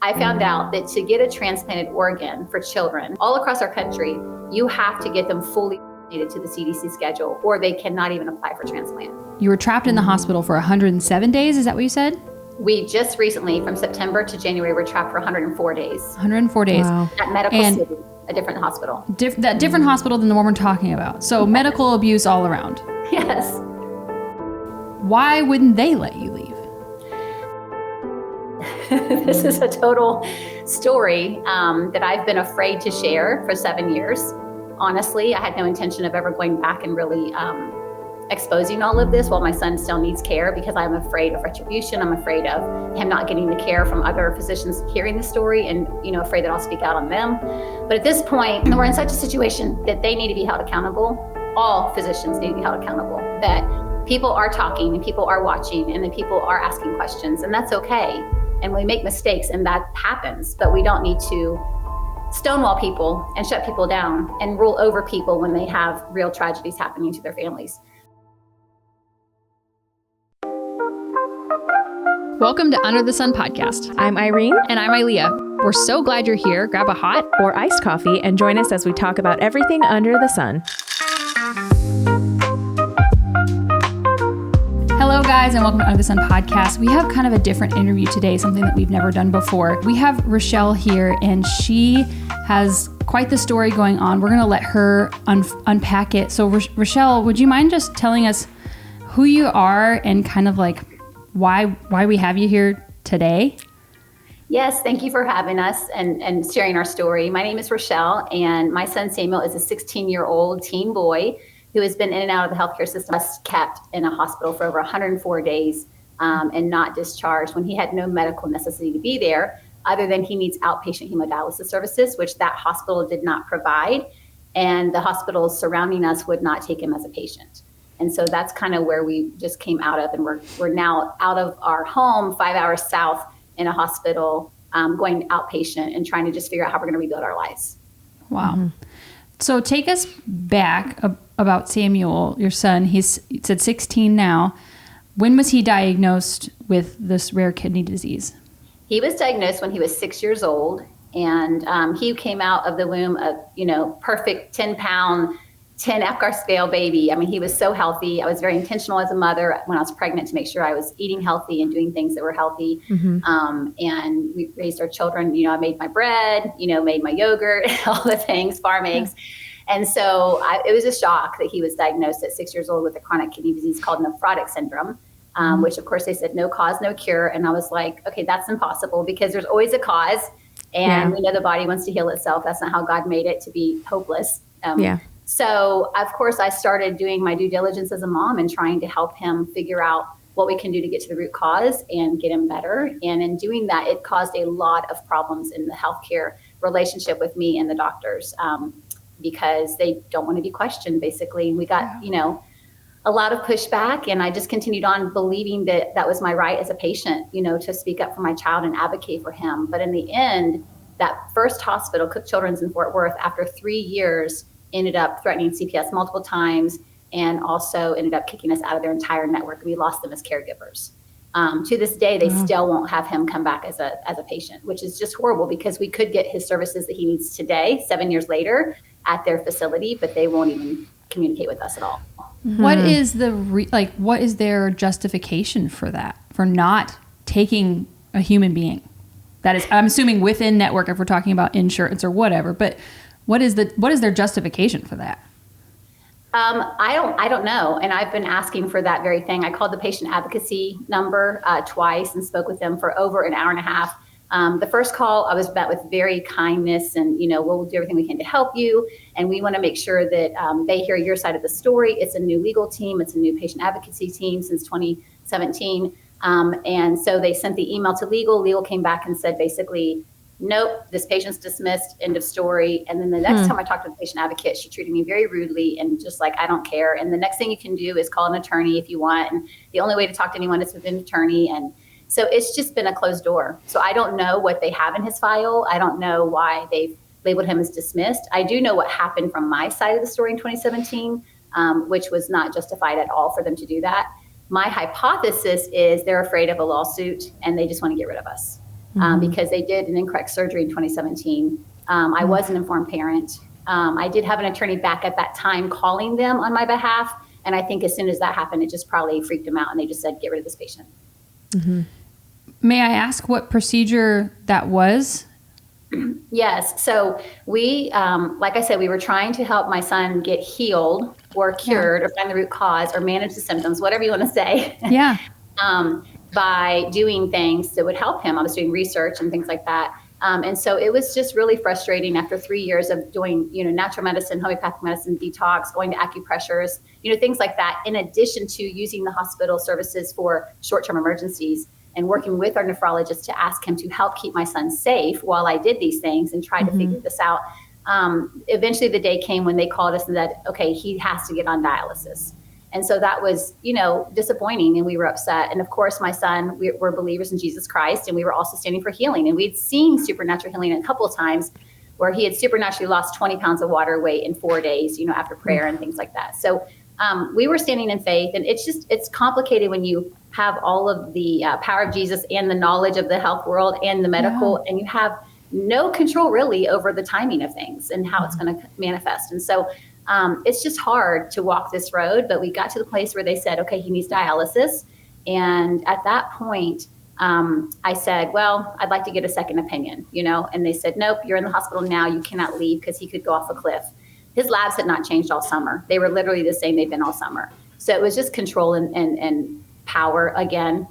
I found out that to get a transplanted organ for children all across our country, you have to get them fully vaccinated to the CDC schedule, or they cannot even apply for transplant. You were trapped in the hospital for 107 days, is that what you said? We just recently, from September to January, were trapped for 104 days. 104 days. Wow. At Medical City, a different hospital. That different hospital than the one we're talking about. So medical abuse all around. Yes. Why wouldn't they let you leave? This is a total story that I've been afraid to share for 7 years. Honestly, I had no intention of ever going back and really exposing all of this while my son still needs care, because I'm afraid of retribution. I'm afraid of him not getting the care from other physicians hearing the story, and afraid that I'll speak out on them. But at this point, we're in such a situation that they need to be held accountable. All physicians need to be held accountable. That people are talking and people are watching and then people are asking questions, and that's okay. And we make mistakes, and that happens, but we don't need to stonewall people and shut people down and rule over people when they have real tragedies happening to their families. Welcome to Under the Sun podcast. I'm Irene. And I'm Ilea. We're so glad you're here. Grab a hot or iced coffee and join us as we talk about everything under the sun. Hello guys, and welcome to Under the Sun podcast. We have kind of a different interview today, something that we've never done before. We have Rachelle here, and she has quite the story going on. We're going to let her unpack it. So Rachelle, would you mind just telling us who you are and kind of like why we have you here today? Yes, thank you for having us and sharing our story. My name is Rachelle, and my son Samuel is a 16-year-old teen boy who has been in and out of the healthcare system, kept in a hospital for over 104 days and not discharged when he had no medical necessity to be there, other than he needs outpatient hemodialysis services, which that hospital did not provide, and the hospitals surrounding us would not take him as a patient. And so that's kind of where we just came out of, and we're now out of our home 5 hours south in a hospital, going outpatient and trying to just figure out how we're going to rebuild our lives. Wow. Mm-hmm. So take us back about Samuel, your son. You said 16 now. When was he diagnosed with this rare kidney disease? He was diagnosed when he was 6 years old, and he came out of the womb a perfect 10-pound, 10 Apgar scale baby. I mean, he was so healthy. I was very intentional as a mother when I was pregnant to make sure I was eating healthy and doing things that were healthy. Mm-hmm. And we raised our children. I made my bread, made my yogurt, all the things, farm eggs. And so it was a shock that he was diagnosed at 6 years old with a chronic kidney disease called nephrotic syndrome, which of course they said no cause, no cure. And I was like, okay, that's impossible, because there's always a cause. And we know the body wants to heal itself. That's not how God made it to be hopeless. So, of course, I started doing my due diligence as a mom and trying to help him figure out what we can do to get to the root cause and get him better. And in doing that, it caused a lot of problems in the healthcare relationship with me and the doctors, because they don't want to be questioned, basically. We got, a lot of pushback, and I just continued on believing that that was my right as a patient, to speak up for my child and advocate for him. But in the end, that first hospital, Cook Children's in Fort Worth, after 3 years, ended up threatening CPS multiple times, and also ended up kicking us out of their entire network. We lost them as caregivers. To this day, they still won't have him come back as a patient, which is just horrible, because we could get his services that he needs today, 7 years later, at their facility, but they won't even communicate with us at all. Mm-hmm. What is what is their justification for that, for not taking a human being? That is, I'm assuming within network, if we're talking about insurance or whatever, but what is their justification for that? I don't know. And I've been asking for that very thing. I called the patient advocacy number twice and spoke with them for over an hour and a half. The first call, I was met with very kindness, and, we'll do everything we can to help you. And we want to make sure that they hear your side of the story. It's a new legal team. It's a new patient advocacy team since 2017. And so they sent the email to legal. Legal came back and said, basically, nope, this patient's dismissed, end of story. And then the next time I talked to the patient advocate, she treated me very rudely and just like, I don't care. And the next thing you can do is call an attorney if you want. And the only way to talk to anyone is with an attorney. And so it's just been a closed door. So I don't know what they have in his file. I don't know why they've labeled him as dismissed. I do know what happened from my side of the story in 2017, which was not justified at all for them to do that. My hypothesis is they're afraid of a lawsuit and they just want to get rid of us. because they did an incorrect surgery in 2017. I was an informed parent. I did have an attorney back at that time calling them on my behalf. And I think as soon as that happened, it just probably freaked them out. And they just said, get rid of this patient. May I ask what procedure that was? Yes. So we, like I said, we were trying to help my son get healed or cured or find the root cause or manage the symptoms, whatever you want to say. Yeah. By doing things that would help him. I was doing research and things like that. And so it was just really frustrating after 3 years of doing, natural medicine, homeopathic medicine, detox, going to acupressures, things like that, in addition to using the hospital services for short-term emergencies and working with our nephrologist to ask him to help keep my son safe while I did these things and tried to figure this out. Eventually the day came when they called us and said, okay, he has to get on dialysis. And so that was, disappointing, and we were upset. And of course, my son, we're believers in Jesus Christ, and we were also standing for healing. And we'd seen supernatural healing a couple of times where he had supernaturally lost 20 pounds of water weight in 4 days, after prayer and things like that. So we were standing in faith, and it's complicated when you have all of the power of Jesus and the knowledge of the health world and the medical, and you have no control really over the timing of things and how it's going to manifest. And so it's just hard to walk this road, but we got to the place where they said, okay, he needs dialysis. And at that point, I said, well, I'd like to get a second opinion, and they said, nope, you're in the hospital now. You cannot leave because he could go off a cliff. His labs had not changed all summer. They were literally the same they've been all summer. So it was just control and power again,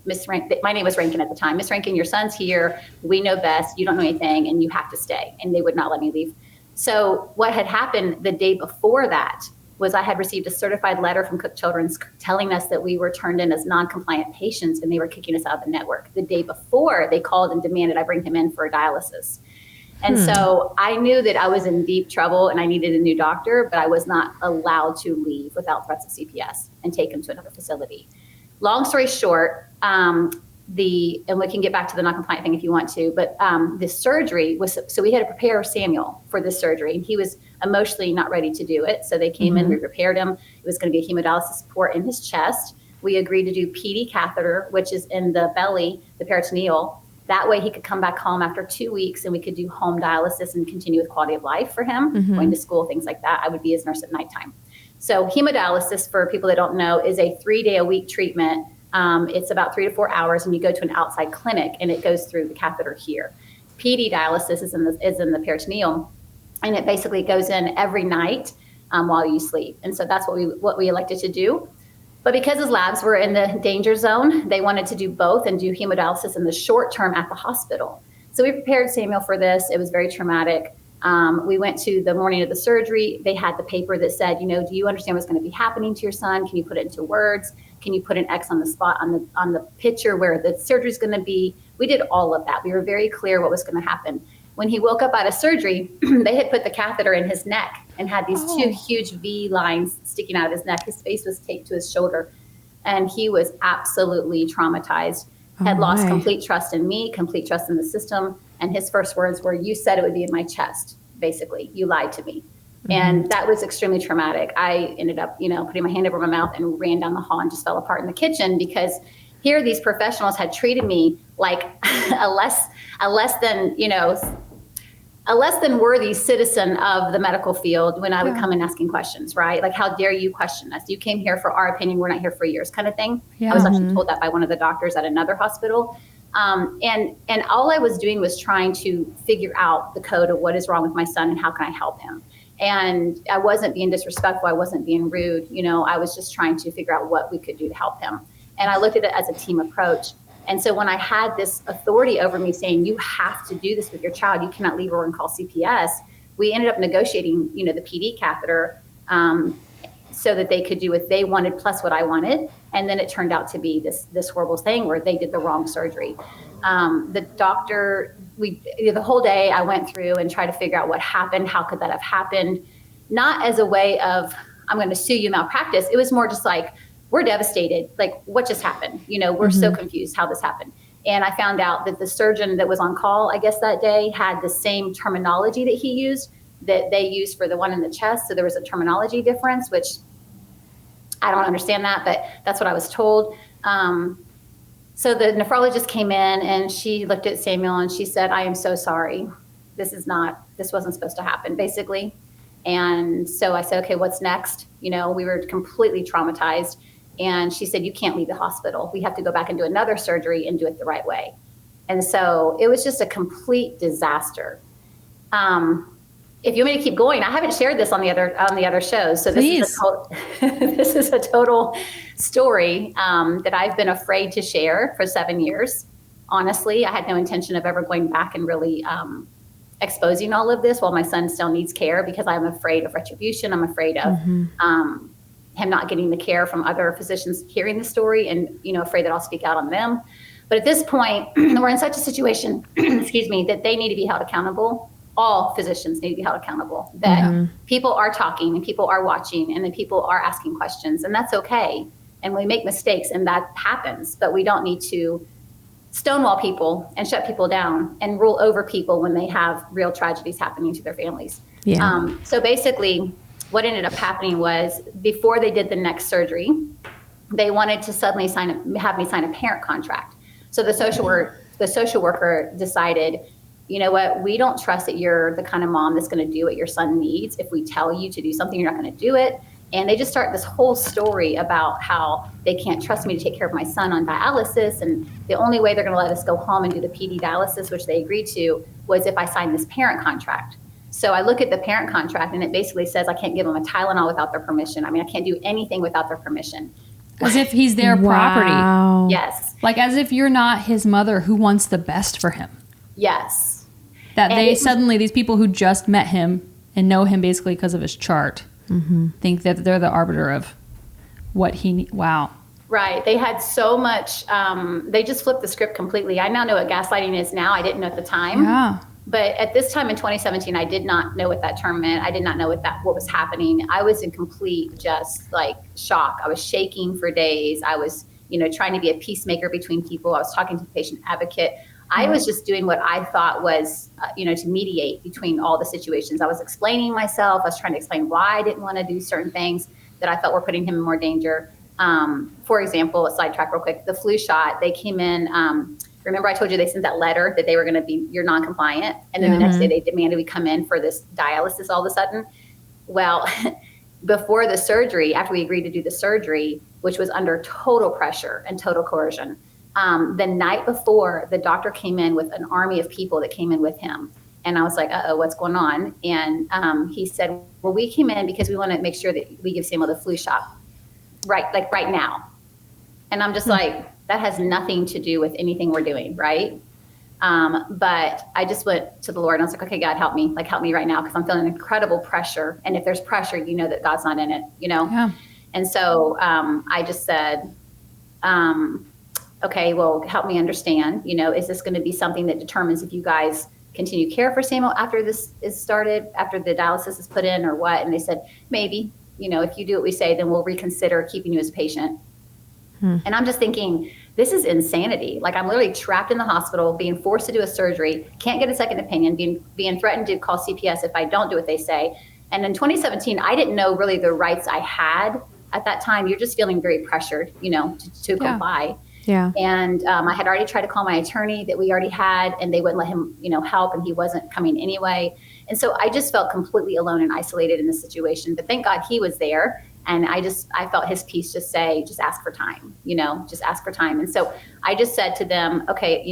Miss Rankin, my name was Rankin at the time. Miss Rankin, your son's here. We know best. You don't know anything and you have to stay. And they would not let me leave. So what had happened the day before that was I had received a certified letter from Cook Children's telling us that we were turned in as non-compliant patients and they were kicking us out of the network. The day before, they called and demanded I bring him in for a dialysis. And so I knew that I was in deep trouble and I needed a new doctor, but I was not allowed to leave without threats of CPS and take him to another facility. Long story short, and we can get back to the non-compliant thing if you want to, but the surgery was, so we had to prepare Samuel for this surgery, and he was emotionally not ready to do it. So they came in, we prepared him. It was going to be a hemodialysis port in his chest. We agreed to do PD catheter, which is in the belly, the peritoneal. That way he could come back home after 2 weeks and we could do home dialysis and continue with quality of life for him, going to school, things like that. I would be his nurse at nighttime. So hemodialysis, for people that don't know, is a 3-day-a-week treatment. It's about 3 to 4 hours, and you go to an outside clinic, and it goes through the catheter here. PD dialysis is in the peritoneal, and it basically goes in every night while you sleep. And so that's what we elected to do. But because his labs were in the danger zone, they wanted to do both and do hemodialysis in the short term at the hospital. So we prepared Samuel for this. It was very traumatic. We went to the morning of the surgery. They had the paper that said, do you understand what's going to be happening to your son? Can you put it into words? Can you put an X on the spot on the picture where the surgery is going to be? We did all of that. We were very clear what was going to happen. When he woke up out of surgery, they had put the catheter in his neck and had these 2 huge V lines sticking out of his neck. His face was taped to his shoulder, and he was absolutely traumatized, had lost complete trust in me, complete trust in the system. And his first words were, you said it would be in my chest, basically. You lied to me. And that was extremely traumatic. I ended up, putting my hand over my mouth and ran down the hall and just fell apart in the kitchen, because here these professionals had treated me like a less than worthy citizen of the medical field when I would come in asking questions, right? Like, how dare you question us? You came here for our opinion. We're not here for yours, kind of thing. I was actually told that by one of the doctors at another hospital. And all I was doing was trying to figure out the code of what is wrong with my son and how can I help him. And I wasn't being disrespectful. I wasn't being rude. I was just trying to figure out what we could do to help him. And I looked at it as a team approach. And so when I had this authority over me saying, you have to do this with your child, you cannot leave or call CPS, we ended up negotiating, the PD catheter so that they could do what they wanted plus what I wanted. And then it turned out to be this horrible thing where they did the wrong surgery. The doctor, the whole day I went through and tried to figure out what happened. How could that have happened? Not as a way of, I'm going to sue you malpractice. It was more just like, we're devastated. Like, what just happened? We're so confused how this happened. And I found out that the surgeon that was on call, I guess that day, had the same terminology that he used that they used for the one in the chest. So there was a terminology difference, which I don't understand that, but that's what I was told. So the nephrologist came in and she looked at Samuel and she said, I am so sorry. This wasn't supposed to happen, basically. And so I said, okay, what's next? We were completely traumatized. And she said, you can't leave the hospital. We have to go back and do another surgery and do it the right way. And so it was just a complete disaster. If you want me to keep going, I haven't shared this on the other shows. So this is a total story that I've been afraid to share for 7 years. Honestly, I had no intention of ever going back and really exposing all of this while my son still needs care, because I'm afraid of retribution. I'm afraid of him not getting the care from other physicians hearing the story, and afraid that I'll speak out on them. But at this point, we're in such a situation, that they need to be held accountable. All physicians need to be held accountable, that people are talking and people are watching and then people are asking questions, and that's okay. And we make mistakes and that happens, but we don't need to stonewall people and shut people down and rule over people when they have real tragedies happening to their families. Yeah. So basically what ended up happening was, before they did the next surgery, they wanted to suddenly have me sign a parent contract. So the social worker decided, you know what, we don't trust that you're the kind of mom that's going to do what your son needs. If we tell you to do something, you're not going to do it. And they just start this whole story about how they can't trust me to take care of my son on dialysis. And the only way they're going to let us go home and do the PD dialysis, which they agreed to, was if I signed this parent contract. So I look at the parent contract and it basically says I can't give them a Tylenol without their permission. I mean, I can't do anything without their permission. As if he's their property. Yes. Like as if you're not his mother who wants the best for him. Yes. That these people who just met him and know him basically because of his chart, think that they're the arbiter of what he needs. Wow. Right. They had so much, they just flipped the script completely. I now know what gaslighting is now. I didn't know at the time. Yeah. But at this time in 2017, I did not know what that term meant. I did not know what was happening. I was in complete just like shock. I was shaking for days. I was, trying to be a peacemaker between people. I was talking to the patient advocate. I was just doing what I thought was, to mediate between all the situations. I was explaining myself. I was trying to explain why I didn't want to do certain things that I felt were putting him in more danger. For example, a sidetrack real quick, the flu shot, they came in, remember I told you they sent that letter that they were going to be, you're non-compliant. And then the next day they demanded we come in for this dialysis all of a sudden. Well, before the surgery, after we agreed to do the surgery, which was under total pressure and total coercion, the night before, the doctor came in with an army of people that came in with him. And I was like, uh-oh, what's going on? And he said, well, we came in because we want to make sure that we give Samuel the flu shot right now. And I'm just like, that has nothing to do with anything we're doing, right? But I just went to the Lord and I was like, okay, God, help me. Help me right now, because I'm feeling incredible pressure. And if there's pressure, that God's not in it, Yeah. And so I just said, okay, well, help me understand, is this going to be something that determines if you guys continue care for Samuel after this is started, after the dialysis is put in, or what? And they said, maybe, if you do what we say, then we'll reconsider keeping you as a patient. And I'm just thinking, this is insanity. I'm literally trapped in the hospital, being forced to do a surgery, can't get a second opinion, being threatened to call CPS if I don't do what they say. And in 2017, I didn't know really the rights I had at that time. You're just feeling very pressured, to comply. Yeah. And I had already tried to call my attorney that we already had, and they wouldn't let him, help, and he wasn't coming anyway. And so I just felt completely alone and isolated in this situation. But thank God he was there. And I felt his peace just say, just ask for time, just ask for time. And so I just said to them, okay,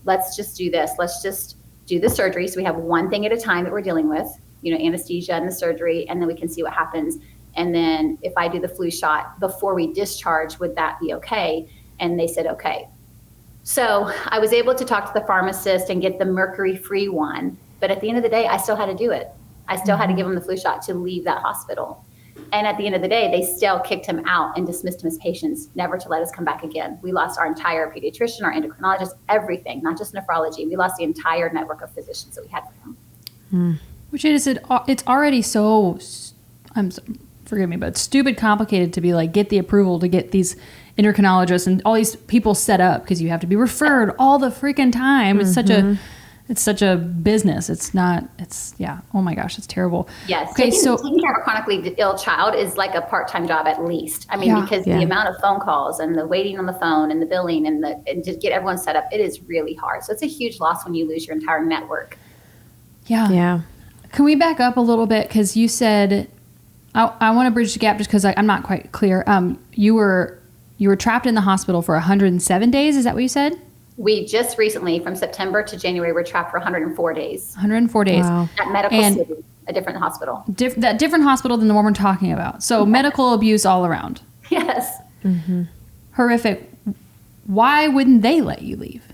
let's just do this. Let's just do the surgery. So we have one thing at a time that we're dealing with, anesthesia and the surgery, and then we can see what happens. And then if I do the flu shot before we discharge, would that be okay? And they said, okay. So I was able to talk to the pharmacist and get the mercury-free one. But at the end of the day, I still had to do it. I still had to give him the flu shot to leave that hospital. And at the end of the day, they still kicked him out and dismissed him as patients, never to let us come back again. We lost our entire pediatrician, our endocrinologist, everything, not just nephrology. We lost the entire network of physicians that we had for him. Which is, it's already so, forgive me, but stupid complicated to be get the approval to get these endocrinologists and all these people set up, because you have to be referred all the freaking time. It's such a it's such a business. Oh my gosh, it's terrible. Yes. Okay, Taking care of a chronically ill child is like a part-time job at least. I mean, because the amount of phone calls and the waiting on the phone and the billing and to get everyone set up, it is really hard. So it's a huge loss when you lose your entire network. Yeah. Yeah. Can we back up a little bit? Because you said, I want to bridge the gap just because I'm not quite clear. You were trapped in the hospital for 107 days. Is that what you said? We just recently, from September to January, were trapped for 104 days. 104 days. Wow. At Medical City, a different hospital. That different hospital than the one we're talking about. So medical abuse all around. Yes. Mm-hmm. Horrific. Why wouldn't they let you leave?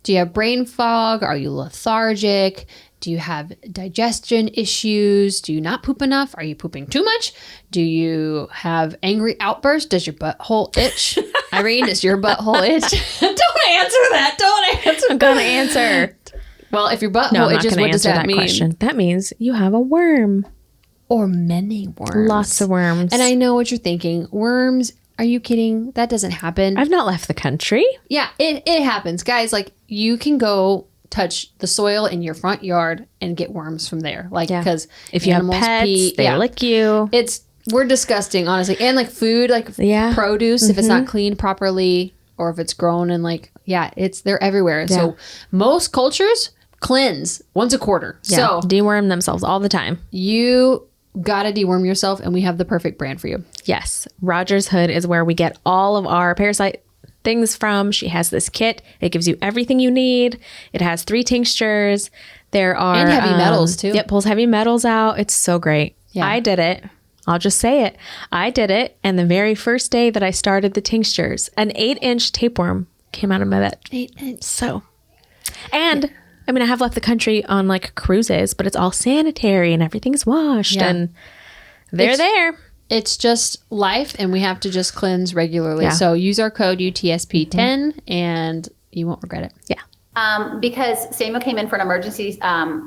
Do you have brain fog? Are you lethargic? Do you have digestion issues? Do you not poop enough? Are you pooping too much? Do you have angry outbursts? Does your butthole itch? Irene, does your butthole itch? Don't answer that. Don't answer. I'm going to answer. Well, if your butthole itches, what does that mean? Question. That means you have a worm. Or many worms. Lots of worms. And I know what you're thinking. Worms? Are you kidding? That doesn't happen. I've not left the country. Yeah, it happens. Guys, like, you can go touch the soil in your front yard and get worms from there. Like, because if you have pets, they lick you. We're disgusting, honestly. And like food, like produce, if it's not cleaned properly or if it's grown and they're everywhere. Yeah. So most cultures cleanse once a quarter. Yeah. So deworm themselves all the time. You gotta deworm yourself, and we have the perfect brand for you. Yes. Rogers Hood is where we get all of our parasite things from. She has this kit. It gives you everything you need. It has 3 tinctures. There are and heavy metals too. Yep, pulls heavy metals out. It's so great. Yeah. I did it. I'll just say it. I did it. And the very first day that I started the tinctures, an 8-inch tapeworm came out of my butt. 8 inch. So, and I mean, I have left the country on like cruises, but it's all sanitary and everything's washed and they're there. It's just life, and we have to just cleanse regularly. Yeah. So use our code UTSP10 and you won't regret it. Yeah. Because Samuel came in for an emergency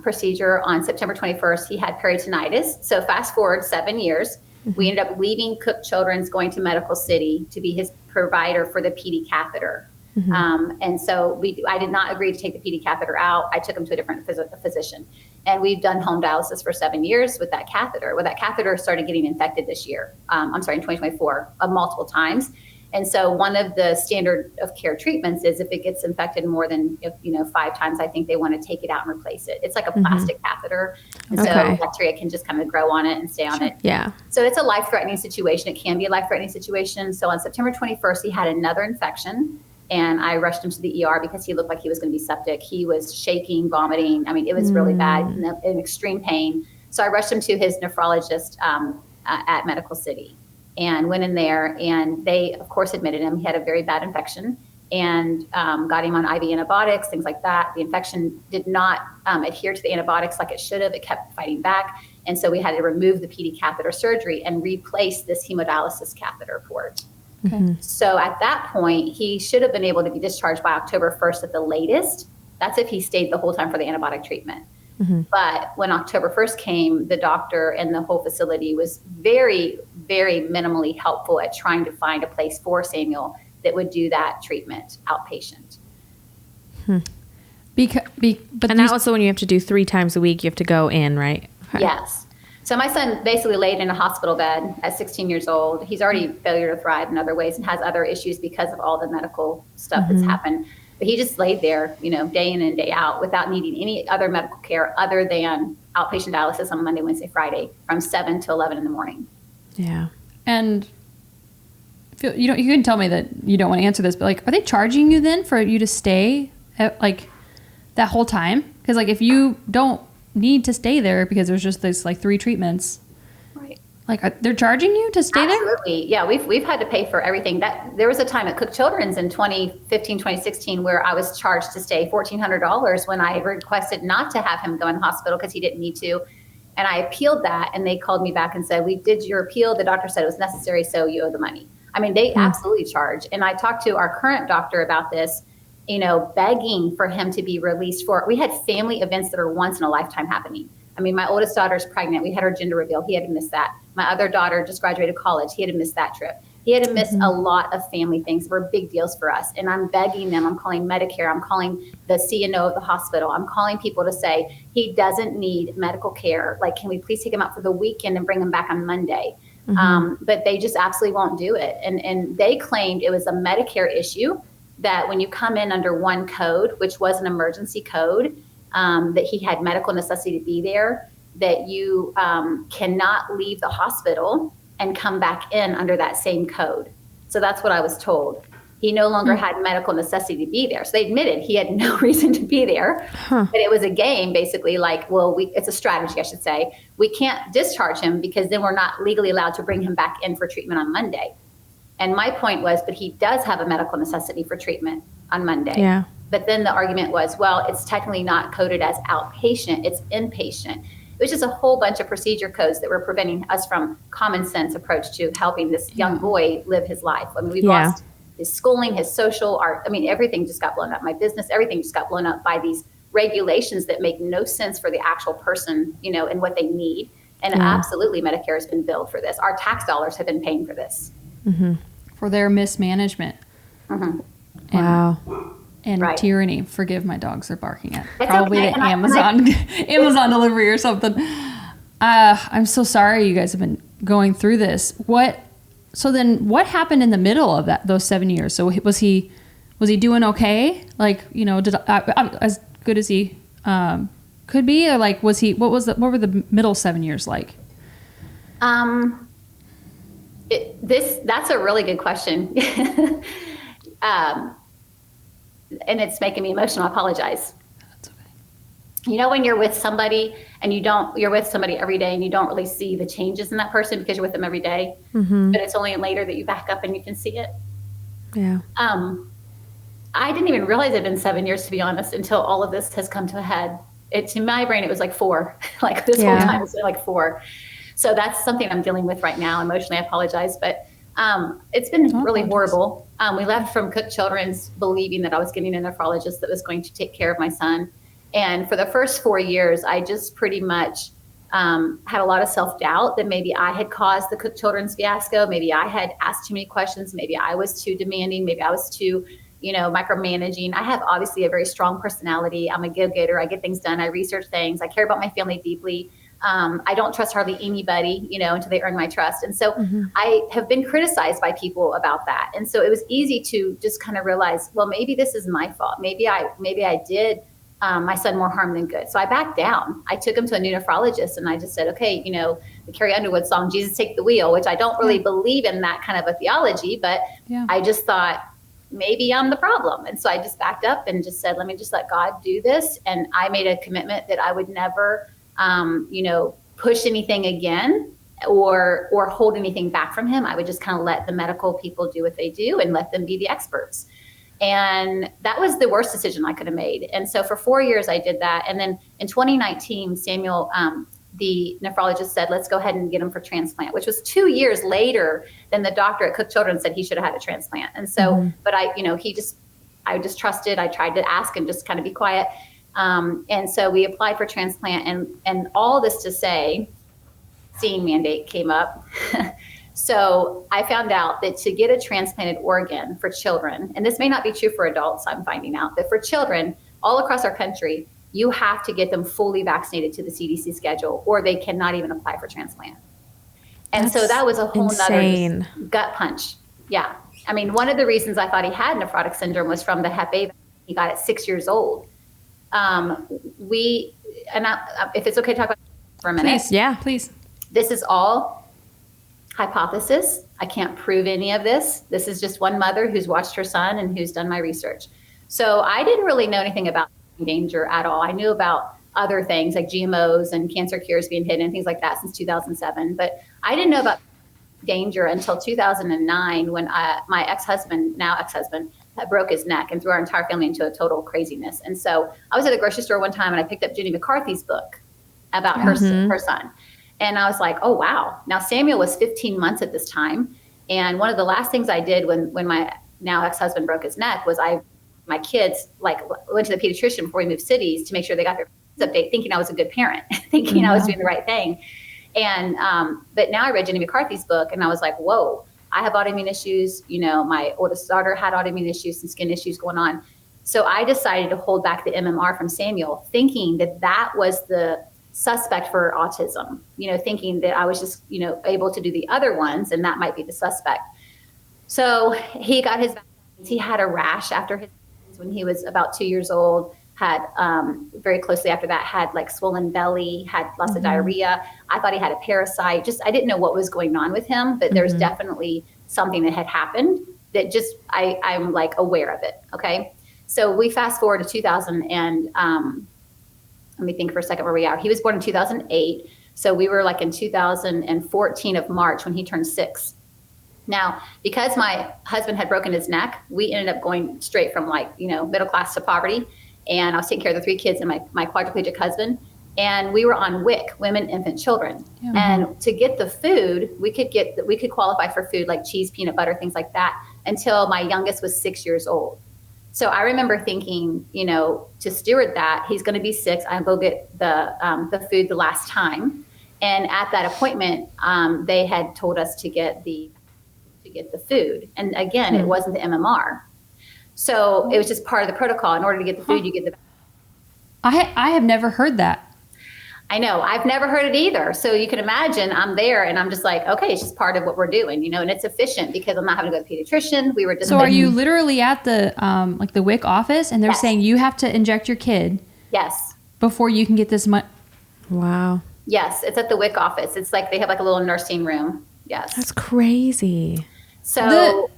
procedure on September 21st. He had peritonitis. So fast forward 7 years. We ended up leaving Cook Children's, going to Medical City to be his provider for the PD catheter. And so I did not agree to take the PD catheter out. I took him to a different physician. And we've done home dialysis for 7 years with that catheter. Well, that catheter started getting infected this year. In 2024, multiple times. And so one of the standard of care treatments is if it gets infected more than 5 times, I think they want to take it out and replace it. It's like a plastic catheter. And so bacteria can just kind of grow on it and stay on it. Yeah. So it's a life-threatening situation. It can be a life-threatening situation. So on September 21st, he had another infection. And I rushed him to the ER because he looked like he was going to be septic. He was shaking, vomiting. I mean, it was really bad, in extreme pain. So I rushed him to his nephrologist at Medical City and went in there. And they, of course, admitted him. He had a very bad infection and got him on IV antibiotics, things like that. The infection did not adhere to the antibiotics like it should have. It kept fighting back. And so we had to remove the PD catheter surgery and replace this hemodialysis catheter port. Okay. So at that point, he should have been able to be discharged by October 1st at the latest. That's if he stayed the whole time for the antibiotic treatment. But when October 1st came, the doctor and the whole facility was very, very minimally helpful at trying to find a place for Samuel that would do that treatment outpatient. But that was the one you have to do 3 times a week. You have to go in, right? Yes. So my son basically laid in a hospital bed at 16 years old. He's already failure to thrive in other ways and has other issues because of all the medical stuff that's happened. But he just laid there, day in and day out without needing any other medical care other than outpatient dialysis on Monday, Wednesday, Friday from 7 to 11 in the morning. Yeah. And you can tell me that you don't want to answer this, but like, are they charging you then for you to stay like that whole time? Because like, if you don't need to stay there because there's just this like 3 treatments, right? Like they're charging you to stay there? Absolutely. Yeah, we've had to pay for everything. That there was a time at Cook Children's in 2015, 2016 where I was charged to stay $1,400 when I requested not to have him go in the hospital because he didn't need to. And I appealed that, and they called me back and said, we did your appeal. The doctor said it was necessary, so you owe the money. I mean, they absolutely charge. And I talked to our current doctor about this, begging for him to be released we had family events that are once in a lifetime happening. I mean, my oldest daughter's pregnant. We had her gender reveal. He had to miss that. My other daughter just graduated college. He had to miss that trip. He had to miss a lot of family things that were big deals for us. And I'm begging them. I'm calling Medicare. I'm calling the CNO of the hospital. I'm calling people to say, he doesn't need medical care. Like, can we please take him out for the weekend and bring him back on Monday? But they just absolutely won't do it. And they claimed it was a Medicare issue, that when you come in under one code, which was an emergency code, that he had medical necessity to be there, that you cannot leave the hospital and come back in under that same code. So that's what I was told. He no longer had medical necessity to be there. So they admitted he had no reason to be there. But it was a game, basically, like, well, it's a strategy, I should say. We can't discharge him because then we're not legally allowed to bring him back in for treatment on Monday. And my point was, but he does have a medical necessity for treatment on Monday. Yeah. But then the argument was, well, it's technically not coded as outpatient, it's inpatient. It was just a whole bunch of procedure codes that were preventing us from common sense approach to helping this young boy live his life. I mean, we lost his schooling, his social, art. I mean, everything just got blown up. My business, everything just got blown up by these regulations that make no sense for the actual person, you know, and what they need. And absolutely, Medicare has been billed for this. Our tax dollars have been paying for this. For their mismanagement. Wow. And tyranny. Forgive my dogs, they're barking at It's probably okay. the Amazon delivery or something. I'm so sorry you guys have been going through this. So then what happened in the middle of those 7 years? So was he doing okay? Like, you know, as good as he could be, or like, what were the middle 7 years like? That's a really good question. And it's making me emotional. I apologize. That's okay. You know, when you're with somebody and you're with somebody every day and you don't really see the changes in that person because you're with them every day, but it's only later that you back up and you can see it. Yeah. I didn't even realize it had been 7 years, to be honest, until all of this has come to a head. In my brain, it was like 4. Like this whole time, it was like 4. So that's something I'm dealing with right now. Emotionally, I apologize, but it's been really horrible. We left from Cook Children's believing that I was getting a nephrologist that was going to take care of my son. And for the first 4 years, I just pretty much had a lot of self-doubt that maybe I had caused the Cook Children's fiasco. Maybe I had asked too many questions. Maybe I was too demanding. Maybe I was too, micromanaging. I have obviously a very strong personality. I'm a go-getter. I get things done. I research things. I care about my family deeply. I don't trust hardly anybody, until they earn my trust. And so I have been criticized by people about that. And so it was easy to just kind of realize, well, maybe this is my fault. Maybe I did my son more harm than good. So I backed down. I took him to a new nephrologist and I just said, okay, the Carrie Underwood song, Jesus Take the Wheel, which I don't really believe in that kind of a theology, but I just thought, maybe I'm the problem. And so I just backed up and just said, let me just let God do this. And I made a commitment that I would never push anything again or hold anything back from him. I would just kind of let the medical people do what they do and let them be the experts. And that was the worst decision I could have made. And so for 4 years I did that. And then in 2019, Samuel, the nephrologist said, let's go ahead and get him for transplant, which was 2 years later than the doctor at Cook Children's said he should have had a transplant. And so, but I just trusted. I tried to ask him just kind of be quiet. And so we applied for transplant and all this to say, seeing mandate came up. So I found out that to get a transplanted organ for children, and this may not be true for adults, I'm finding out, but for children all across our country, you have to get them fully vaccinated to the CDC schedule or they cannot even apply for transplant. And so that was a whole nother gut punch. Yeah. I mean, one of the reasons I thought he had nephrotic syndrome was from the Hep A he got at 6 years old. If it's okay to talk about it for a minute. Please. Yeah, please. This is all hypothesis. I can't prove any of this. This is just one mother who's watched her son and who's done my research. So I didn't really know anything about danger at all. I knew about other things like GMOs and cancer cures being hidden and things like that since 2007. But I didn't know about danger until 2009 when my now ex-husband, broke his neck and threw our entire family into a total craziness. And so I was at a grocery store one time and I picked up Judy McCarthy's book about her son. And I was like, oh, wow. Now, Samuel was 15 months at this time. And one of the last things I did when my now ex-husband broke his neck was my kids went to the pediatrician before we moved cities to make sure they got their update, thinking I was a good parent, thinking I was doing the right thing. And but now I read Jenny McCarthy's book and I was like, whoa, I have autoimmune issues. My oldest daughter had autoimmune issues and skin issues going on. So I decided to hold back the MMR from Samuel, thinking that was the suspect for autism, thinking that I was just, able to do the other ones and that might be the suspect. So he got his vaccines. He had a rash after his when he was about 2 years old, had very closely after that, had like swollen belly, had lots of diarrhea. I thought he had a parasite. I didn't know what was going on with him, but there's definitely something that had happened that I'm like aware of it. Okay. So we fast forward to 2000 and let me think for a second where we are. He was born in 2008. So we were like in 2014 of March when he turned 6. Now, because my husband had broken his neck, we ended up going straight from middle class to poverty. And I was taking care of the 3 kids and my quadriplegic husband. And we were on WIC, Women, Infant, Children. Yeah. And to get the food, we could qualify for food like cheese, peanut butter, things like that, until my youngest was 6 years old. So I remember thinking, to steward that, he's going to be 6. I'll go get the food the last time. And at that appointment, they had told us to get the food. And again, it wasn't the MMR. So it was just part of the protocol. In order to get the food, you get the. I have never heard that. I know. I've never heard it either. So you can imagine I'm there and I'm just like, okay, it's just part of what we're doing, and it's efficient because I'm not having to go to the pediatrician. We were just. So are you literally at the the WIC office and they're saying you have to inject your kid? Yes. Before you can get this money. Wow. Yes. It's at the WIC office. It's like they have like a little nursing room. Yes. That's crazy. So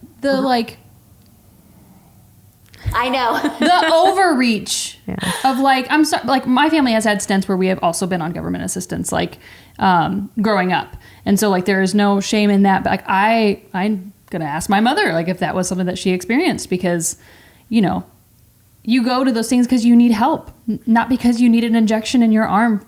I know. The overreach of I'm sorry, my family has had stints where we have also been on government assistance, growing up. And so there is no shame in that. But I'm going to ask my mother, if that was something that she experienced, because, you go to those things because you need help, not because you need an injection in your arm.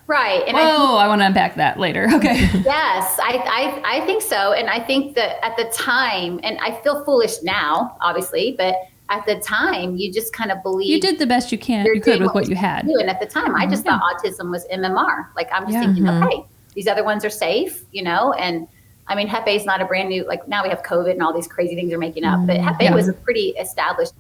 Right. And I want to unpack that later. Okay. Yes, I think so. And I think that at the time, and I feel foolish now, obviously, but at the time, you just kind of believe. You did the best you could with what you had. And at the time, I just thought autism was MMR. I'm just thinking, okay, these other ones are safe, and I mean, Hep A is not a brand new, now we have COVID and all these crazy things are making up, but Hep A was a pretty established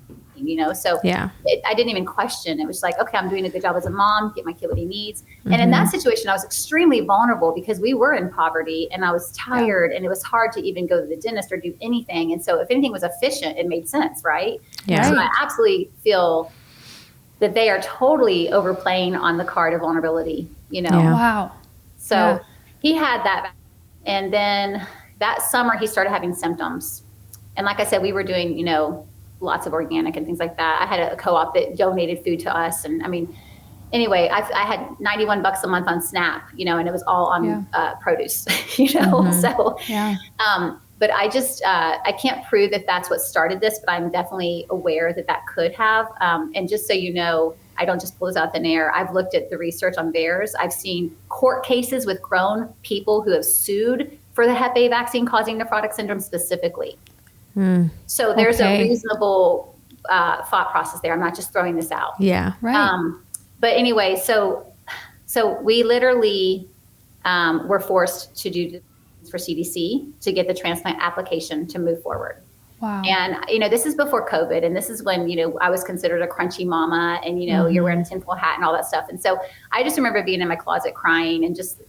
so I didn't even question. It was okay, I'm doing a good job as a mom, get my kid what he needs. And in that situation, I was extremely vulnerable because we were in poverty and I was tired and it was hard to even go to the dentist or do anything. And so if anything was efficient, it made sense, right? Yeah. So I absolutely feel that they are totally overplaying on the card of vulnerability, Wow. So he had that. And then that summer he started having symptoms. And like I said, we were doing, lots of organic and things like that. I had a co-op that donated food to us. And I mean, anyway, I had $91 a month on SNAP, and it was all on produce, so, but I just, I can't prove that that's what started this, but I'm definitely aware that could have. And just so you know, I don't just pull this out of thin air. I've looked at the research on VAERS. I've seen court cases with grown people who have sued for the Hep A vaccine causing nephrotic syndrome specifically. So there's a reasonable thought process there. I'm not just throwing this out. Yeah. Right. But anyway, so we literally were forced to do for CDC to get the transplant application to move forward. Wow. And, this is before COVID. And this is when, I was considered a crunchy mama and, you're wearing a tinfoil hat and all that stuff. And so I just remember being in my closet crying and just,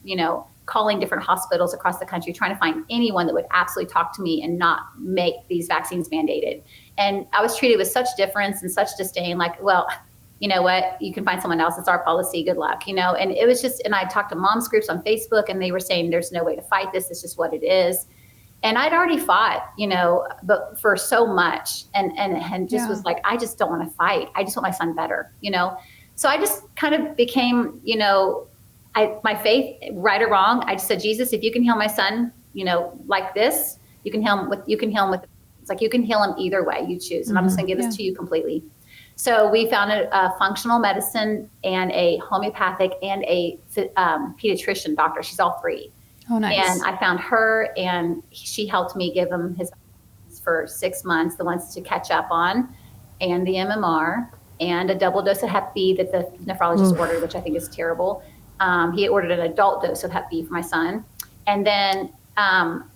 calling different hospitals across the country, trying to find anyone that would absolutely talk to me and not make these vaccines mandated. And I was treated with such difference and such disdain, well, you know what, you can find someone else. It's our policy. Good luck, and it was just, and I talked to moms groups on Facebook and they were saying, there's no way to fight this. It's just what it is. And I'd already fought, but for so much and just was I just don't want to fight. I just want my son better, So I just kind of became, my faith, right or wrong, I just said, Jesus, if you can heal my son, like this, you can heal him with, it's you can heal him either way you choose. And I'm just gonna give this to you completely. So we found a functional medicine and a homeopathic and a pediatrician doctor. She's all 3. Oh, nice. And I found her and she helped me give him his for 6 months, the ones to catch up on, and the MMR, and a double dose of Hep B that the nephrologist ordered, which I think is terrible. He ordered an adult dose of Hep B for my son. And then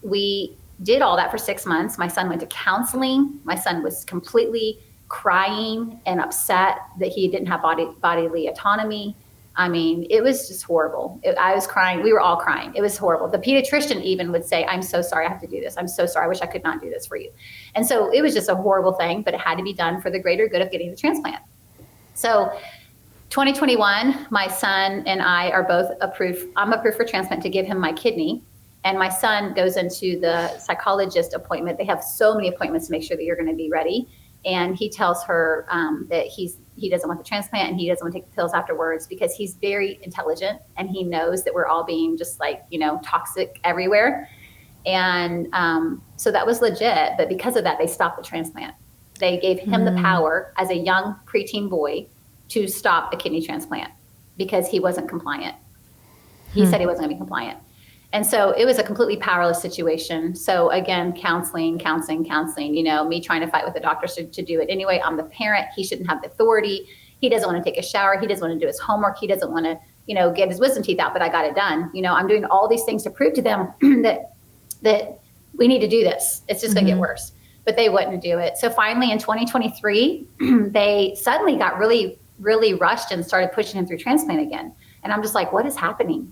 we did all that for 6 months. My son went to counseling. My son was completely crying and upset that he didn't have bodily autonomy. I mean, it was just horrible. I was crying. We were all crying. It was horrible. The pediatrician even would say, I'm so sorry I have to do this. I'm so sorry. I wish I could not do this for you. And so it was just a horrible thing, but it had to be done for the greater good of getting the transplant. So 2021, my son and I are both approved. I'm approved for transplant to give him my kidney. And my son goes into the psychologist appointment. They have so many appointments to make sure that you're going to be ready. And he tells her that he doesn't want the transplant and he doesn't want to take the pills afterwards because he's very intelligent and he knows that we're all being just like, toxic everywhere. And so that was legit. But because of that, they stopped the transplant. They gave him the power as a young preteen boy to stop a kidney transplant because he wasn't compliant. He said he wasn't going to be compliant. And so it was a completely powerless situation. So again, counseling, me trying to fight with the doctors to do it. Anyway, I'm the parent. He shouldn't have the authority. He doesn't want to take a shower. He doesn't want to do his homework. He doesn't want to, get his wisdom teeth out, but I got it done. I'm doing all these things to prove to them that we need to do this. It's just going to get worse. But they wouldn't do it. So finally in 2023, they suddenly got really, really rushed and started pushing him through transplant again. And I'm just like, what is happening?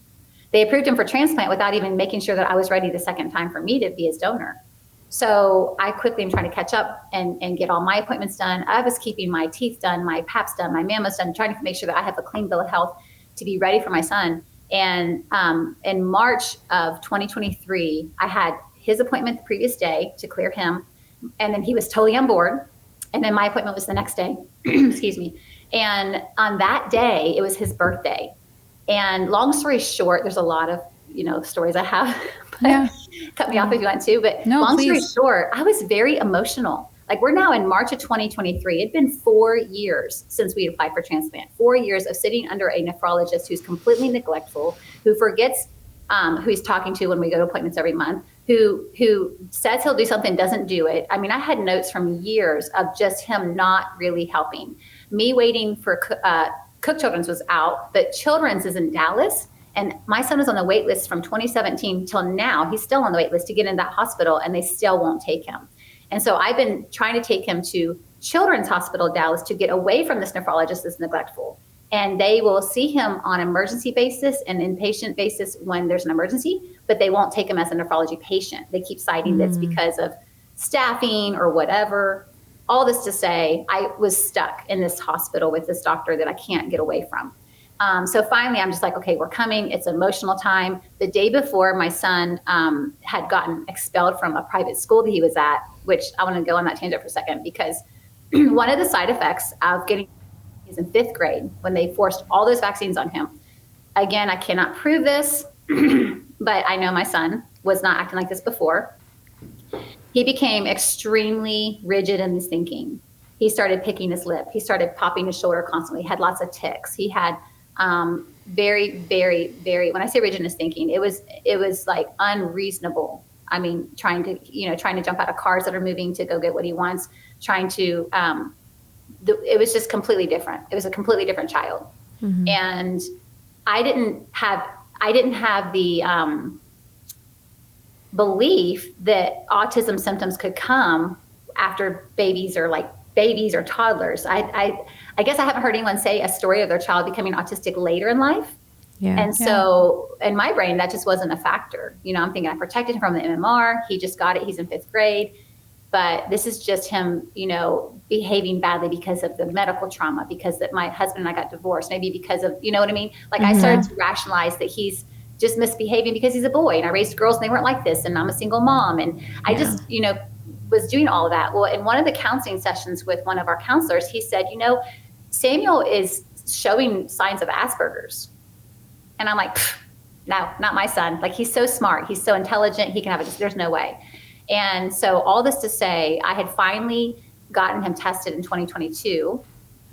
They approved him for transplant without even making sure that I was ready the second time for me to be his donor. So I quickly am trying to catch up and get all my appointments done. I was keeping my teeth done, my PAPs done, my mammos done, trying to make sure that I have a clean bill of health to be ready for my son. And in March of 2023, I had his appointment the previous day to clear him. And then he was totally on board. And then my appointment was the next day. Excuse me. And on that day, it was his birthday. And long story short, there's a lot of, stories I have, but cut me off if you want to, but story short, I was very emotional. Like we're now in March of 2023. It'd been 4 years since we applied for transplant, 4 years of sitting under a nephrologist who's completely neglectful, who forgets who he's talking to when we go to appointments every month, who says he'll do something, doesn't do it. I mean, I had notes from years of just him not really helping. Me waiting for Cook Children's was out, but Children's is in Dallas. And my son was on the wait list from 2017 till now. He's still on the wait list to get in that hospital and they still won't take him. And so I've been trying to take him to Children's Hospital Dallas to get away from this nephrologist that's neglectful. And they will see him on emergency basis and inpatient basis when there's an emergency, but they won't take him as a nephrology patient. They keep citing that's because of staffing or whatever. All this to say, I was stuck in this hospital with this doctor that I can't get away from. So finally, I'm just like, okay, we're coming. It's emotional time. The day before, my son had gotten expelled from a private school that he was at, which I want to go on that tangent for a second, because one of the side effects of getting is in 5th grade when they forced all those vaccines on him. Again, I cannot prove this, but I know my son was not acting like this before. He became extremely rigid in his thinking. He started picking his lip. He started popping his shoulder constantly. He had lots of tics. He had very, very, very, when I say rigid in his thinking, it was like unreasonable. I mean, trying to jump out of cars that are moving to go get what he wants, it was just completely different. It was a completely different child. Mm-hmm. And I didn't have the belief that autism symptoms could come after babies or toddlers. I guess I haven't heard anyone say a story of their child becoming autistic later in life. Yeah. And so in my brain, that just wasn't a factor. I'm thinking I protected him from the MMR. He just got it. He's in 5th grade. But this is just him, behaving badly because of the medical trauma, because that my husband and I got divorced, maybe because of, you know what I mean? Like I started to rationalize that he's just misbehaving because he's a boy and I raised girls and they weren't like this and I'm a single mom. And I just, was doing all of that. Well, in one of the counseling sessions with one of our counselors, he said, Samuel is showing signs of Asperger's. And I'm like, no, not my son. Like he's so smart. He's so intelligent. He can have it. There's no way. And so all this to say, I had finally gotten him tested in 2022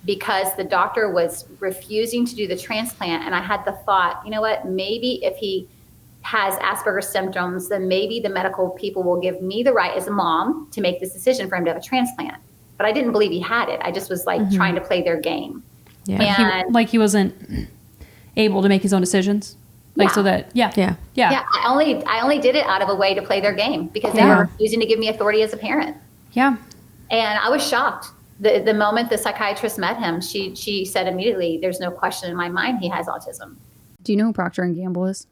because the doctor was refusing to do the transplant. And I had the thought, you know what, maybe if he has Asperger's symptoms, then maybe the medical people will give me the right as a mom to make this decision for him to have a transplant. But I didn't believe he had it. I just was like trying to play their game. Yeah. And he wasn't able to make his own decisions. Like, so that, Yeah, I only did it out of a way to play their game because they were refusing to give me authority as a parent. Yeah. And I was shocked. The moment the psychiatrist met him, she said immediately, there's no question in my mind he has autism. Do you know who Procter & Gamble is?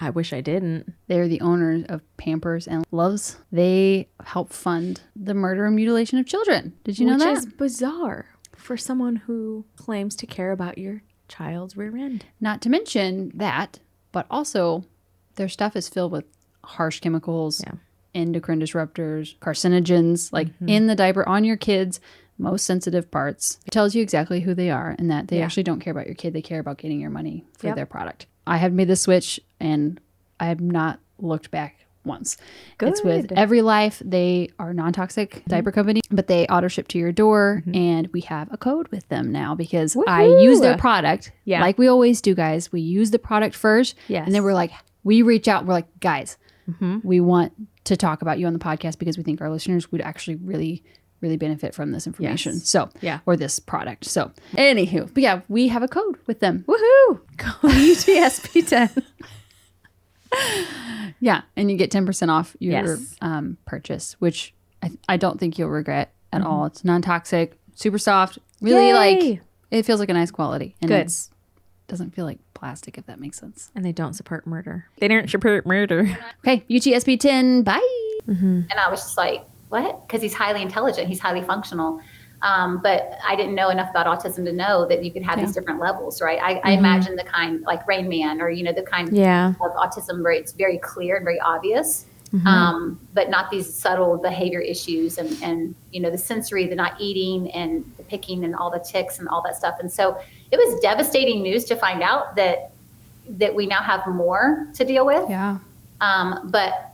I wish I didn't. They're the owners of Pampers and Loves. They help fund the murder and mutilation of children. Did you know that? Which is bizarre for someone who claims to care about your child's rear end. Not to mention that, but also their stuff is filled with harsh chemicals, endocrine disruptors, carcinogens, like in the diaper on your kids' most sensitive parts. It tells you exactly who they are and that they actually don't care about your kid. They care about getting your money for their product. I have made the switch and I have not looked back once. Good. It's with EVERYLIFE. They are a non-toxic diaper company, but they auto ship to your door and we have a code with them now because I use their product. Yeah. Like we always do, guys. We use the product first. Yes. And then we're like, we reach out. We're like, guys, we want to talk about you on the podcast because we think our listeners would actually really benefit from this information. Yes. So, or this product. So, anywho, but yeah, we have a code with them. Woohoo! Code UTSP10. Yeah, and you get 10% off your purchase, which I don't think you'll regret at all. It's non-toxic, super soft, really like, it feels like a nice quality. And it doesn't feel like plastic, if that makes sense. And they don't support murder. They don't support murder. Okay, UTSP10, bye. And I was just like, what? Because he's highly intelligent. He's highly functional. But I didn't know enough about autism to know that you could have these different levels, right? I imagine the kind like Rain Man or, the kind of autism where it's very clear and very obvious, but not these subtle behavior issues and the sensory, the not eating and the picking and all the tics and all that stuff. And so it was devastating news to find out that we now have more to deal with. Yeah. But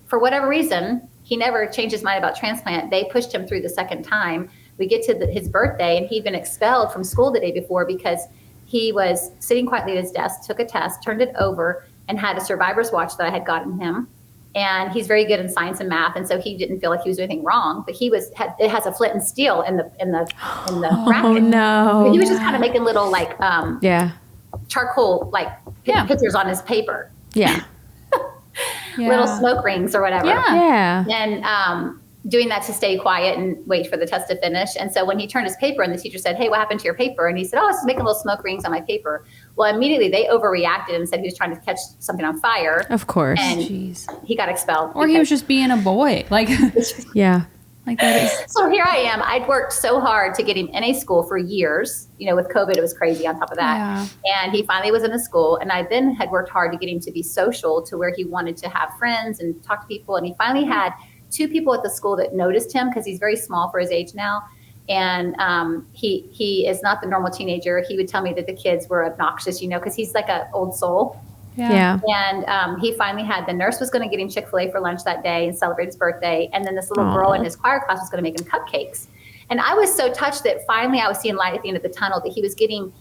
for whatever reason, he never changed his mind about transplant. They pushed him through the second time. We get to his birthday, and he'd been expelled from school the day before because he was sitting quietly at his desk, took a test, turned it over, and had a survivor's watch that I had gotten him. And he's very good in science and math, and so he didn't feel like he was doing anything wrong. But it has a flint and steel in the bracket. Oh no! But he was just kind of making little charcoal pictures on his paper. Yeah. Little smoke rings or whatever. Yeah. And doing that to stay quiet and wait for the test to finish. And so when he turned his paper in, the teacher said, "Hey, what happened to your paper?" And he said, "Oh, I was just making little smoke rings on my paper." Well, immediately they overreacted and said he was trying to catch something on fire. Of course. And he got expelled. Or he was just being a boy. Like, like that is. So here I am. I'd worked so hard to get him in a school for years. With COVID, it was crazy on top of that. Yeah. And he finally was in a school. And I then had worked hard to get him to be social to where he wanted to have friends and talk to people. And he finally had 2 people at the school that noticed him because he's very small for his age now. And he is not the normal teenager. He would tell me that the kids were obnoxious, because he's like an old soul. Yeah. And he finally had, the nurse was going to get him Chick-fil-A for lunch that day and celebrate his birthday. And then this little girl in his choir class was going to make him cupcakes. And I was so touched that finally I was seeing light at the end of the tunnel, that he was getting,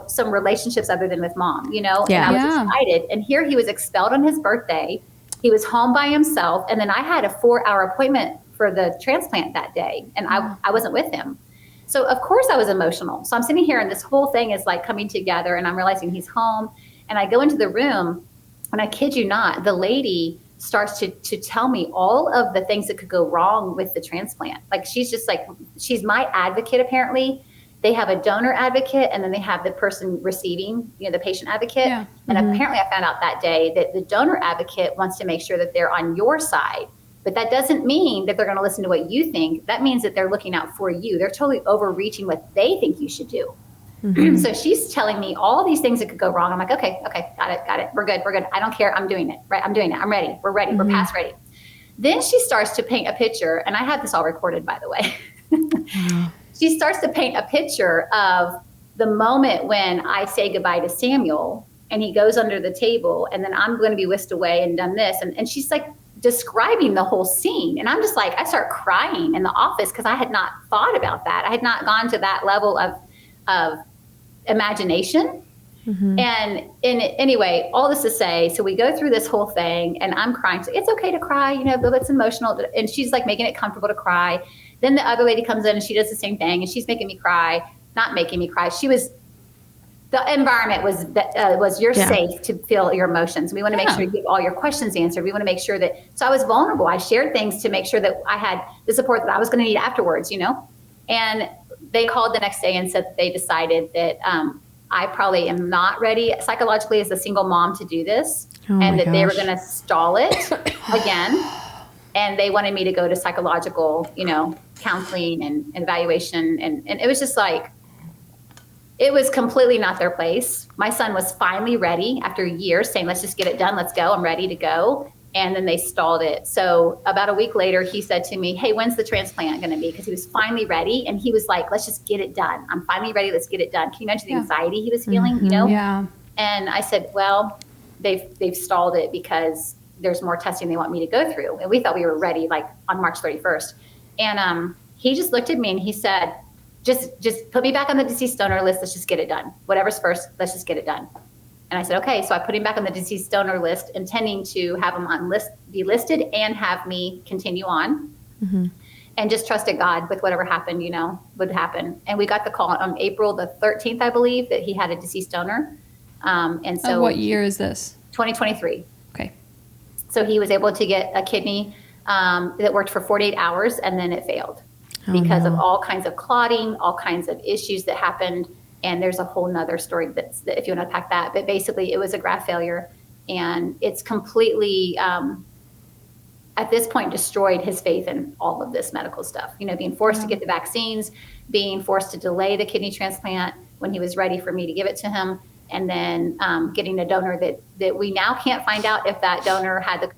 some relationships other than with mom, and I was excited. And here he was expelled on his birthday. He was home by himself. And then I had a 4-hour appointment for the transplant that day. And I wasn't with him. So of course I was emotional. So I'm sitting here and this whole thing is like coming together and I'm realizing he's home. And I go into the room and I kid you not, the lady starts to tell me all of the things that could go wrong with the transplant. Like she's just like, she's my advocate apparently. They have a donor advocate and then they have the person receiving, the patient advocate. Yeah. And apparently I found out that day that the donor advocate wants to make sure that they're on your side. But that doesn't mean that they're going to listen to what you think. That means that they're looking out for you. They're totally overreaching what they think you should do. So she's telling me all these things that could go wrong. I'm like, okay, got it. We're good. I don't care. I'm doing it. Right. I'm doing it. I'm ready. We're ready. We're past ready. Then she starts to paint a picture, and I have this all recorded, by the way. She starts to paint a picture of the moment when I say goodbye to Samuel and he goes under the table and then I'm going to be whisked away and done this. And she's like describing the whole scene. And I'm just like, I start crying in the office because I had not thought about that. I had not gone to that level of imagination. And anyway, all this to say, so we go through this whole thing and I'm crying. So it's okay to cry, but it's emotional. And she's like making it comfortable to cry. Then the other lady comes in and she does the same thing and she's making me cry, not making me cry. She was the environment was you're safe to feel your emotions. We want to make sure you get all your questions answered. We want to make sure that, so I was vulnerable. I shared things to make sure that I had the support that I was going to need afterwards, and they called the next day and said that they decided that I probably am not ready psychologically as a single mom to do this, and that they were going to stall it again. And they wanted me to go to psychological, counseling and evaluation. And it was just like, it was completely not their place. My son was finally ready after years saying, let's just get it done. Let's go. I'm ready to go. And then they stalled it. So about a week later, he said to me, hey, when's the transplant going to be? Because he was finally ready. And he was like, let's just get it done. I'm finally ready. Let's get it done. Can you imagine the anxiety he was feeling, Yeah. And I said, well, they've stalled it because there's more testing they want me to go through. And we thought we were ready like on March 31st. And he just looked at me and he said, just put me back on the deceased donor list. Let's just get it done. Whatever's first, let's just get it done. And I said, okay. So I put him back on the deceased donor list, intending to have him be listed and have me continue on, and just trusted God with whatever happened, would happen. And we got the call on April the 13th, I believe, that he had a deceased donor. And so what year is this? 2023. Okay. So he was able to get a kidney that worked for 48 hours, and then it failed because of all kinds of clotting, all kinds of issues that happened. And there's a whole nother story that if you want to unpack that, but basically it was a graft failure, and it's completely, at this point, destroyed his faith in all of this medical stuff, being forced to get the vaccines, being forced to delay the kidney transplant when he was ready for me to give it to him. And then getting a donor that we now can't find out if that donor had the,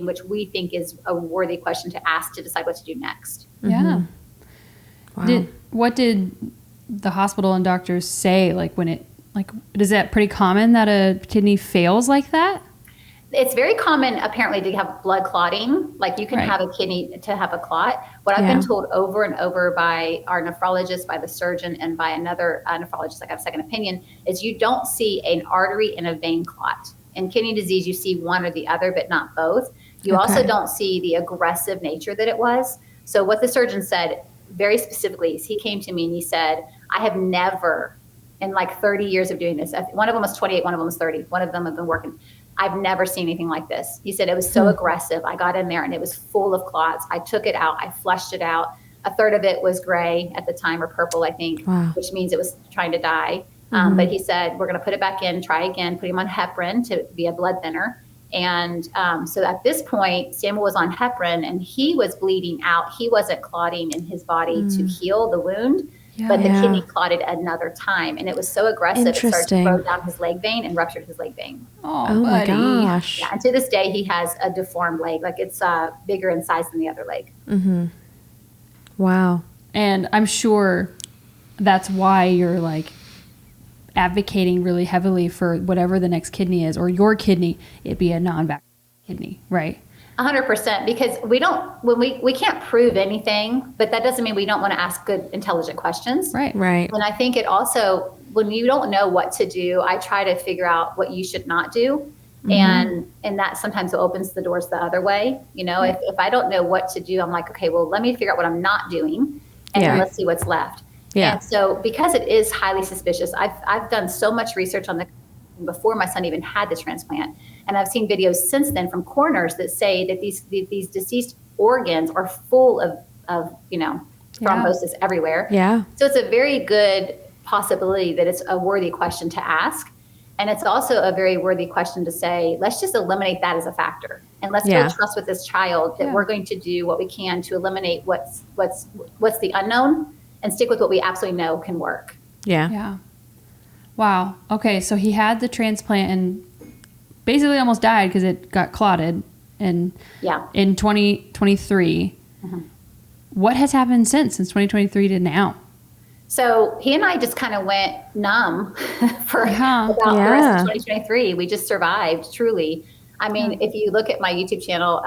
which we think is a worthy question to ask to decide what to do next. Yeah. Wow. What did the hospital and doctors say? Is that pretty common that a kidney fails like that? It's very common, apparently, to have blood clotting. Like you can have a kidney to have a clot. What I've been told over and over by our nephrologist, by the surgeon, and by another nephrologist, like I have a second opinion, is you don't see an artery and a vein clot. In kidney disease, you see one or the other, but not both. You also don't see the aggressive nature that it was. So what the surgeon said very specifically is he came to me and he said, I have never, in like 30 years of doing this, one of them was 28, one of them was 30, one of them have been working, I've never seen anything like this. He said it was so aggressive. I got in there and it was full of clots. I took it out. I flushed it out. A third of it was gray at the time, or purple, I think, which means it was trying to die. But he said, we're going to put it back in, try again, put him on heparin to be a blood thinner. And so at this point, Samuel was on heparin and he was bleeding out. He wasn't clotting in his body to heal the wound. But the kidney clotted another time, and it was so aggressive it started to break down his leg vein and ruptured his leg vein. Oh my gosh! Yeah, and to this day he has a deformed leg, like it's bigger in size than the other leg. Wow. And I'm sure that's why you're like advocating really heavily for whatever the next kidney is, or your kidney, it be a non-vaccinated kidney, right? 100%, because we can't prove anything, but that doesn't mean we don't want to ask good, intelligent questions. Right. And I think it also, when you don't know what to do, I try to figure out what you should not do. And that sometimes opens the doors the other way. If I don't know what to do, I'm like, okay, well, let me figure out what I'm not doing, and then let's see what's left. And so because it is highly suspicious, I've done so much research on the before my son even had the transplant. And I've seen videos since then from coroners that say that these deceased organs are full of thrombosis everywhere. Yeah. So it's a very good possibility that it's a worthy question to ask. And it's also a very worthy question to say, let's just eliminate that as a factor. And let's go trust with this child that we're going to do what we can to eliminate what's the unknown and stick with what we absolutely know can work. Yeah. Wow. Okay. So he had the transplant and basically almost died because it got clotted. And in 2023, what has happened since 2023 to now? So he and I just kind of went numb for about the rest of 2023. We just survived, truly. I mean, if you look at my YouTube channel,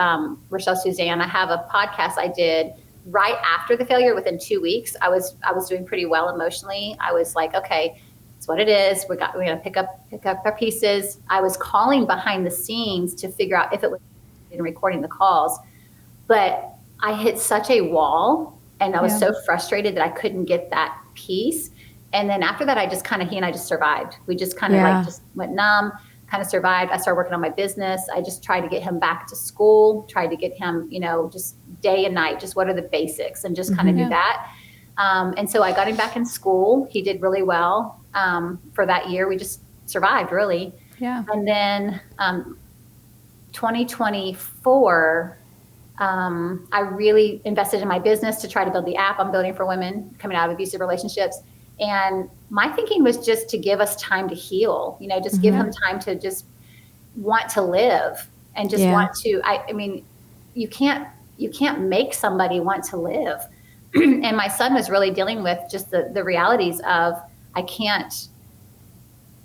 Rachelle Suzanne, I have a podcast I did right after the failure. Within 2 weeks, I was doing pretty well emotionally. I was like, okay, it's what it is. We're going to pick up our pieces. I was calling behind the scenes to figure out if it was in recording the calls, but I hit such a wall, and I was so frustrated that I couldn't get that piece And then after that, he and I just survived. We just kind of like just went numb, kind of survived. I started working on my business. I just tried to get him back to school, tried to get him, just day and night, just what are the basics, and just kind of do that. And so I got him back in school. He did really well for that year. We just survived, really. Yeah. And then 2024, I really invested in my business to try to build the app I'm building for women coming out of abusive relationships. And my thinking was just to give us time to heal, just give him time to just want to live and just want to, I mean, you can't make somebody want to live. And my son was really dealing with just the realities of, I can't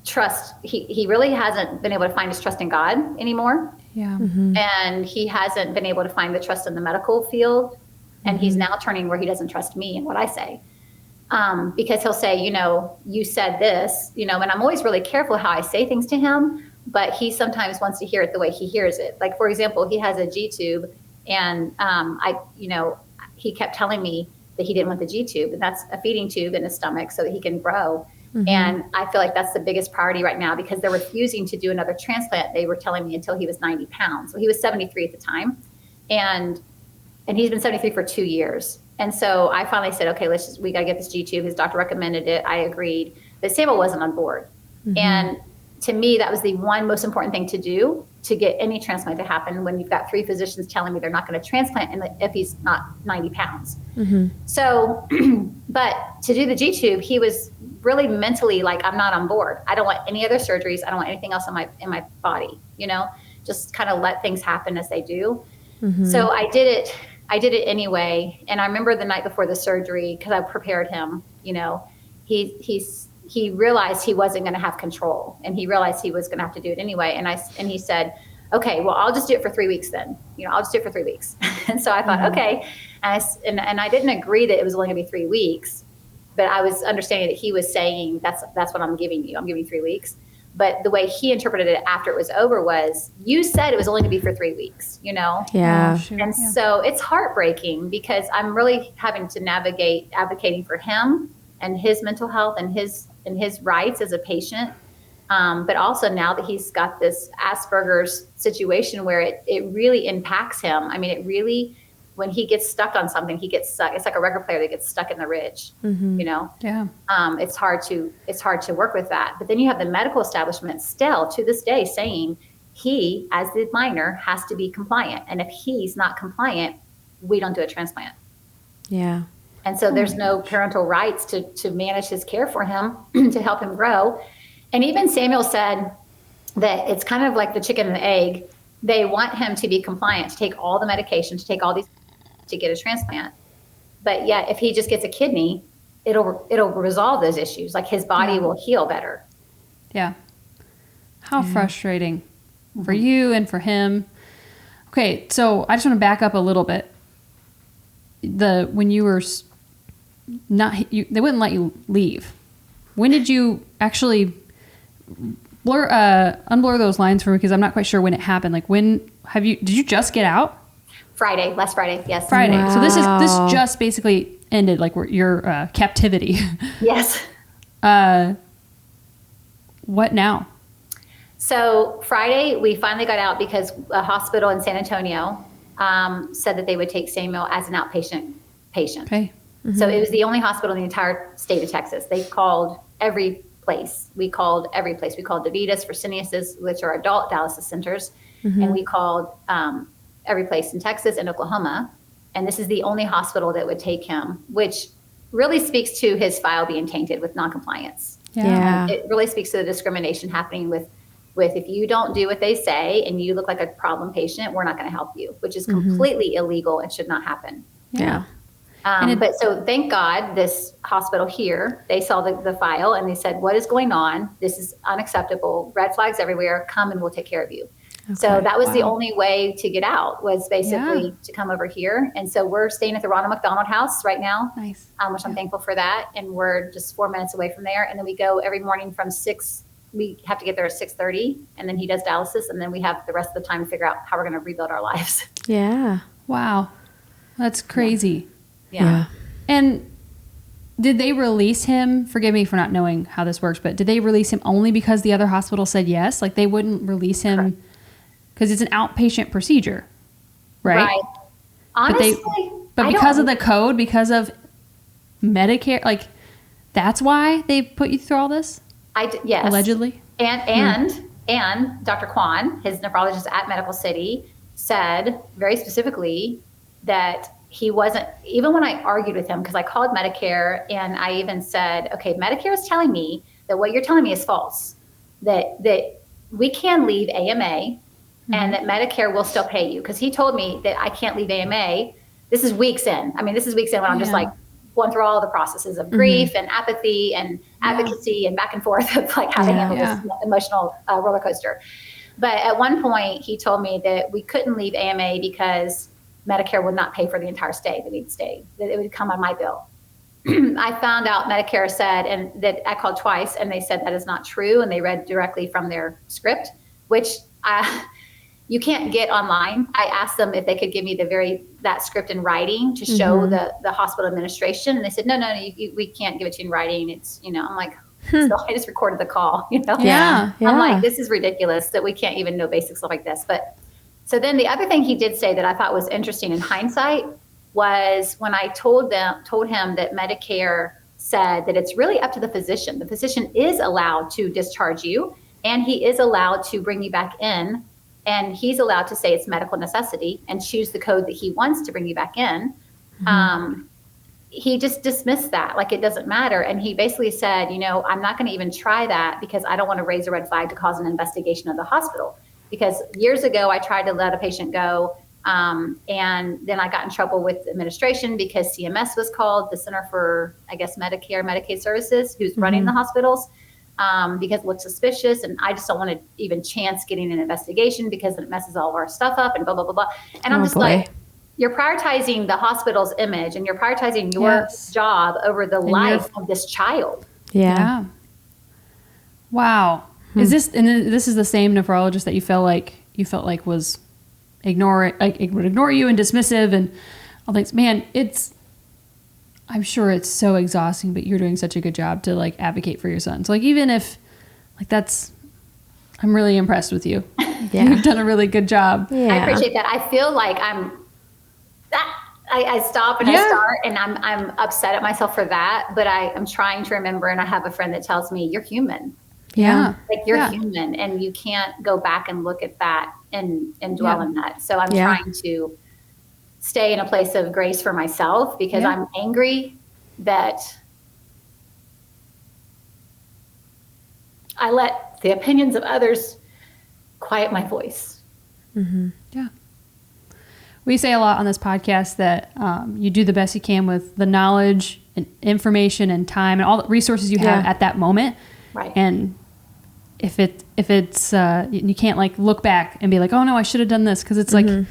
trust. He really hasn't been able to find his trust in God anymore. Yeah. And he hasn't been able to find the trust in the medical field. And he's now turning where he doesn't trust me and what I say. Because he'll say, you said this, and I'm always really careful how I say things to him, but he sometimes wants to hear it the way he hears it. Like, for example, he has a G tube, and he kept telling me that he didn't want the G tube, and that's a feeding tube in his stomach so that he can grow. And I feel like that's the biggest priority right now, because they're refusing to do another transplant. They were telling me until he was 90 pounds. So he was 73 at the time. And he's been 73 for 2 years. And so I finally said, okay, we got to get this G tube. His doctor recommended it. I agreed, but Samuel wasn't on board. And to me, that was the one most important thing to do to get any transplant to happen, when you've got 3 physicians telling me they're not going to transplant if he's not 90 pounds. So, but to do the G tube, he was really mentally like, I'm not on board. I don't want any other surgeries. I don't want anything else in my body, just kind of let things happen as they do. So I did it anyway. And I remember the night before the surgery, because I prepared him, he realized he wasn't going to have control, and he realized he was going to have to do it anyway. And he said, okay, well, I'll just do it for 3 weeks then. I'll just do it for 3 weeks. And so I thought, okay. And I didn't agree that it was only going to be 3 weeks, but I was understanding that he was saying, that's what I'm giving you. I'm giving you 3 weeks. But the way he interpreted it after it was over was, you said it was only going to be for 3 weeks, Yeah. Oh, And so it's heartbreaking, because I'm really having to navigate advocating for him and his mental health and his rights as a patient. But also now that he's got this Asperger's situation where it really impacts him. I mean, it really, when he gets stuck on something, he gets stuck. It's like a record player that gets stuck in the ridge, Yeah. It's hard to work with that. But then you have the medical establishment still to this day saying he, as the minor, has to be compliant. And if he's not compliant, we don't do a transplant. Yeah. And so there's no parental rights to manage his care for him, to help him grow. And even Samuel said that it's kind of like the chicken and the egg. They want him to be compliant, to take all the medication, to take all these to get a transplant. But yet, if he just gets a kidney, it'll resolve those issues. Like, his body will heal better. Yeah. How frustrating for you and for him. Okay, so I just want to back up a little bit. When you were they wouldn't let you leave. When did you actually unblur those lines for me? Because I'm not quite sure when it happened. Like, did you just get out? Last Friday, yes. Friday. Wow. So this just basically ended, like, your captivity. Yes. What now? So Friday, we finally got out because a hospital in San Antonio said that they would take Samuel as an outpatient patient. Okay. So it was the only hospital in the entire state of Texas. They called every place. We called every place. We called DaVita's, Fresenius's, which are adult dialysis centers. And we called every place in Texas and Oklahoma. And this is the only hospital that would take him, which really speaks to his file being tainted with noncompliance. Yeah. It really speaks to the discrimination happening with if you don't do what they say and you look like a problem patient, we're not going to help you, which is completely illegal and should not happen. Yeah. But so thank God this hospital here, they saw the file and they said, what is going on? This is unacceptable. Red flags everywhere. Come and we'll take care of you. Okay. So that was the only way to get out, was basically to come over here. And so we're staying at the Ronald McDonald House right now, Nice. Which I'm thankful for that. And we're just 4 minutes away from there. And then we go every morning from 6. We have to get there at 6:30, and then he does dialysis. And then we have the rest of the time to figure out how we're going to rebuild our lives. Yeah. Wow. That's crazy. Yeah. And did they release him? Forgive me for not knowing how this works, but did they release him only because the other hospital said yes? Like they wouldn't release him because it's an outpatient procedure, right? Honestly, but because of the code, because of Medicare, like that's why they put you through all this? Yes. Allegedly? And Dr. Kwan, his nephrologist at Medical City, said very specifically that he wasn't, even when I argued with him, because I called Medicare and I even said, okay, Medicare is telling me that what you're telling me is false, that we can leave AMA and that Medicare will still pay you. Because he told me that I can't leave AMA. This is weeks in. I mean, this is weeks in when I'm just like going through all the processes of grief and apathy and advocacy and back and forth of like having this emotional roller coaster. But at one point he told me that we couldn't leave AMA because Medicare would not pay for the entire stay that we'd stay, that it would come on my bill. I found out Medicare said, and that I called twice and they said that is not true. And they read directly from their script, which you can't get online. I asked them if they could give me that script in writing to show the hospital administration. And they said, no, we can't give it to you in writing. It's, I'm like, so I just recorded the call, Yeah. I'm like, this is ridiculous that we can't even know basic stuff like this. But so then the other thing he did say that I thought was interesting in hindsight was when I told him that Medicare said that it's really up to the physician. The physician is allowed to discharge you and he is allowed to bring you back in. And he's allowed to say it's medical necessity and choose the code that he wants to bring you back in. He just dismissed that, like it doesn't matter. And he basically said, I'm not going to even try that because I don't want to raise a red flag to cause an investigation of the hospital. Because years ago, I tried to let a patient go. And then I got in trouble with administration because CMS was called, the Center for, I guess, Medicare, Medicaid Services, who's running the hospitals. Because it looks suspicious and I just don't want to even chance getting an investigation because it messes all of our stuff up and blah, blah, blah, blah. And I'm just like, you're prioritizing the hospital's image and you're prioritizing your job over the life of this child. Yeah. Wow. Is this is the same nephrologist that you felt like was would ignore you and dismissive and all things? Man, I'm sure it's so exhausting, but you're doing such a good job to like advocate for your son. So like, even if like I'm really impressed with you. You've done a really good job. Yeah. I appreciate that. I feel like I stop and I start and I'm upset at myself for that, but I'm trying to remember. And I have a friend that tells me you're human. Yeah. Like you're human and you can't go back and look at that and dwell in that. So I'm trying to stay in a place of grace for myself because I'm angry that I let the opinions of others quiet my voice. Yeah. We say a lot on this podcast that you do the best you can with the knowledge and information and time and all the resources you have at that moment. Right. And if it's you can't like look back and be like, oh no, I should have done this. Cause it's like, you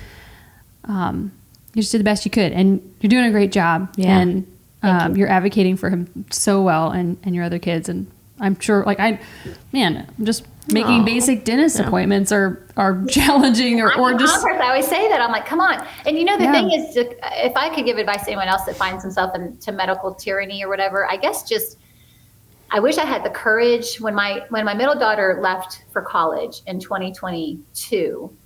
just did the best you could and you're doing a great job and you're advocating for him so well and your other kids. And I'm sure like I'm just making basic dentist appointments are challenging or just. I always say that I'm like, come on. And the thing is, if I could give advice to anyone else that finds himself into medical tyranny or whatever, I guess I wish I had the courage when my middle daughter left for college in 2022.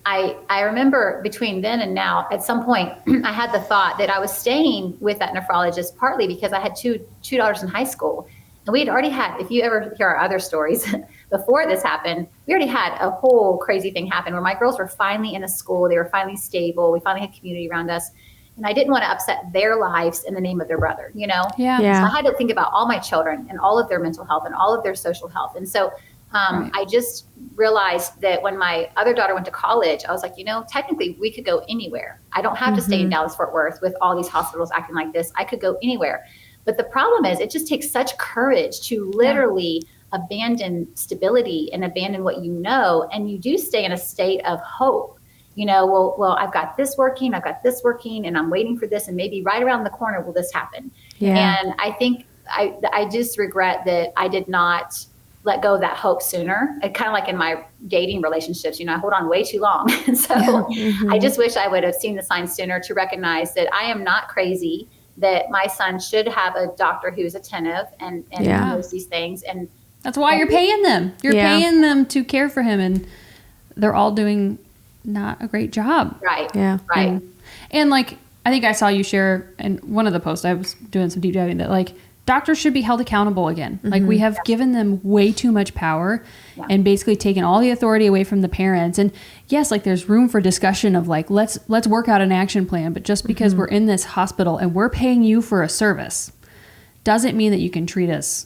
I remember between then and now, at some point, I had the thought that I was staying with that nephrologist partly because I had two daughters in high school. And we had already had, if you ever hear our other stories, before this happened, we already had a whole crazy thing happen where my girls were finally in a school. They were finally stable. We finally had community around us. And I didn't want to upset their lives in the name of their brother, So I had to think about all my children and all of their mental health and all of their social health. And so I just realized that when my other daughter went to college, I was like, technically we could go anywhere. I don't have to stay in Dallas-Fort Worth with all these hospitals acting like this. I could go anywhere. But the problem is it just takes such courage to literally abandon stability and abandon what you know. And you do stay in a state of hope. Well, I've got this working, and I'm waiting for this. And maybe right around the corner, will this happen? Yeah. And I think I just regret that I did not let go of that hope sooner. Kind of like in my dating relationships, I hold on way too long. And so I just wish I would have seen the signs sooner to recognize that I am not crazy. that my son should have a doctor who's attentive and knows these things. And that's why you're paying them. You're paying them to care for him, and they're all doing not a great job. Right. Yeah. Right. And like, I think I saw you share in one of the posts, I was doing some deep diving, that like doctors should be held accountable again. Like we have given them way too much power and basically taken all the authority away from the parents. And yes, like there's room for discussion of like, let's work out an action plan. But just because we're in this hospital and we're paying you for a service doesn't mean that you can treat us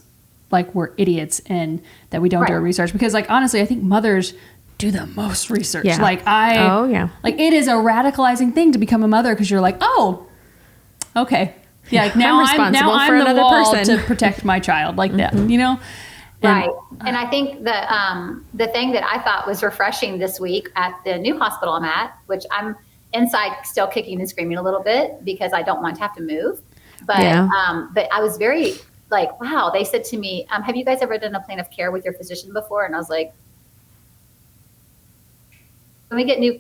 like we're idiots and that we don't do our research. Because like, honestly, I think mothers do the most research. Yeah. Like like it is a radicalizing thing to become a mother, because you're like, oh, okay. Yeah, like now I'm the wall to protect my child, like that, you know? Right. And I think the thing that I thought was refreshing this week at the new hospital I'm at, which I'm inside still kicking and screaming a little bit because I don't want to have to move. But but I was very like, wow, they said to me, have you guys ever done a plan of care with your physician before? And I was like, when we get new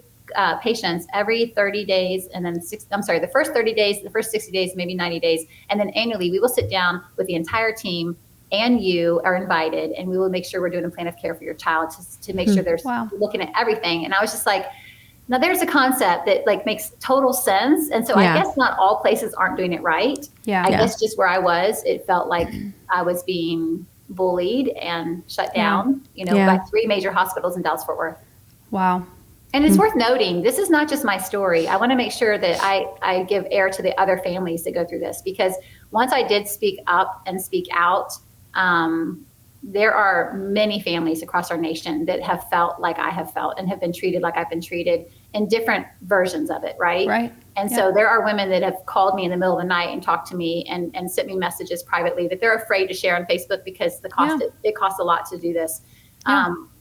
patients every 30 days and then the first 30 days, the first 60 days, maybe 90 days. And then annually we will sit down with the entire team, and you are invited, and we will make sure we're doing a plan of care for your child to make sure they're looking at everything. And I was just like, now there's a concept that like makes total sense. And so I guess not all places aren't doing it right. I guess just where I was, it felt like I was being bullied and shut down, by 3 major hospitals in Dallas-Fort Worth. Wow. And it's worth noting, this is not just my story. I want to make sure that I give air to the other families that go through this, because once I did speak up and speak out, there are many families across our nation that have felt like I have felt and have been treated like I've been treated in different versions of it, right? Right. And so there are women that have called me in the middle of the night and talked to me and sent me messages privately that they're afraid to share on Facebook because it costs a lot to do this.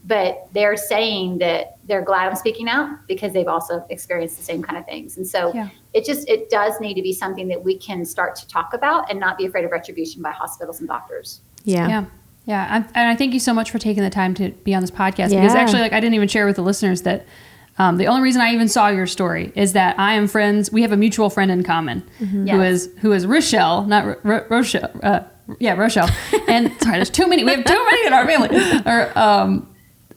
But they're saying that they're glad I'm speaking out because they've also experienced the same kind of things. And so it does need to be something that we can start to talk about and not be afraid of retribution by hospitals and doctors. Yeah. And I thank you so much for taking the time to be on this podcast, because actually, like, I didn't even share with the listeners that the only reason I even saw your story is that I am friends. We have a mutual friend in common who is Rachelle, not Rochelle. Rochelle. And sorry, there's too many. We have too many in our family.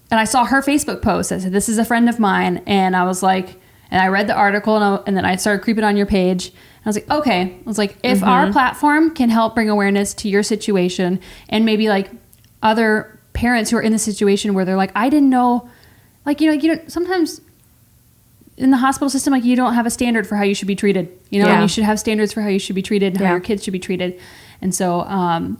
And I saw her Facebook post that said, "This is a friend of mine." And I was like, and I read the article, and then I started creeping on your page. And I was like, okay. I was like, if our platform can help bring awareness to your situation, and maybe like other parents who are in the situation where they're like, I didn't know, like, you know, sometimes in the hospital system, like, you don't have a standard for how you should be treated, and you should have standards for how you should be treated and how your kids should be treated. And so,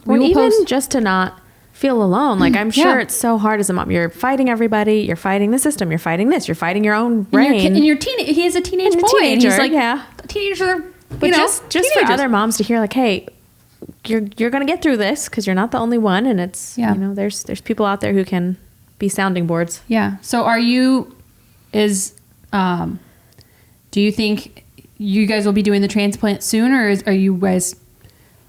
we will even post just to not feel alone. Like, I'm sure it's so hard as a mom. You're fighting everybody. You're fighting the system. You're fighting this. You're fighting your own brain. And he is a teenage boy. Teenager, and he's like, a teenager. But just for other moms to hear, like, hey, you're going to get through this because you're not the only one. And it's, there's people out there who can be sounding boards. Yeah. So do you think you guys will be doing the transplant soon, or are you guys,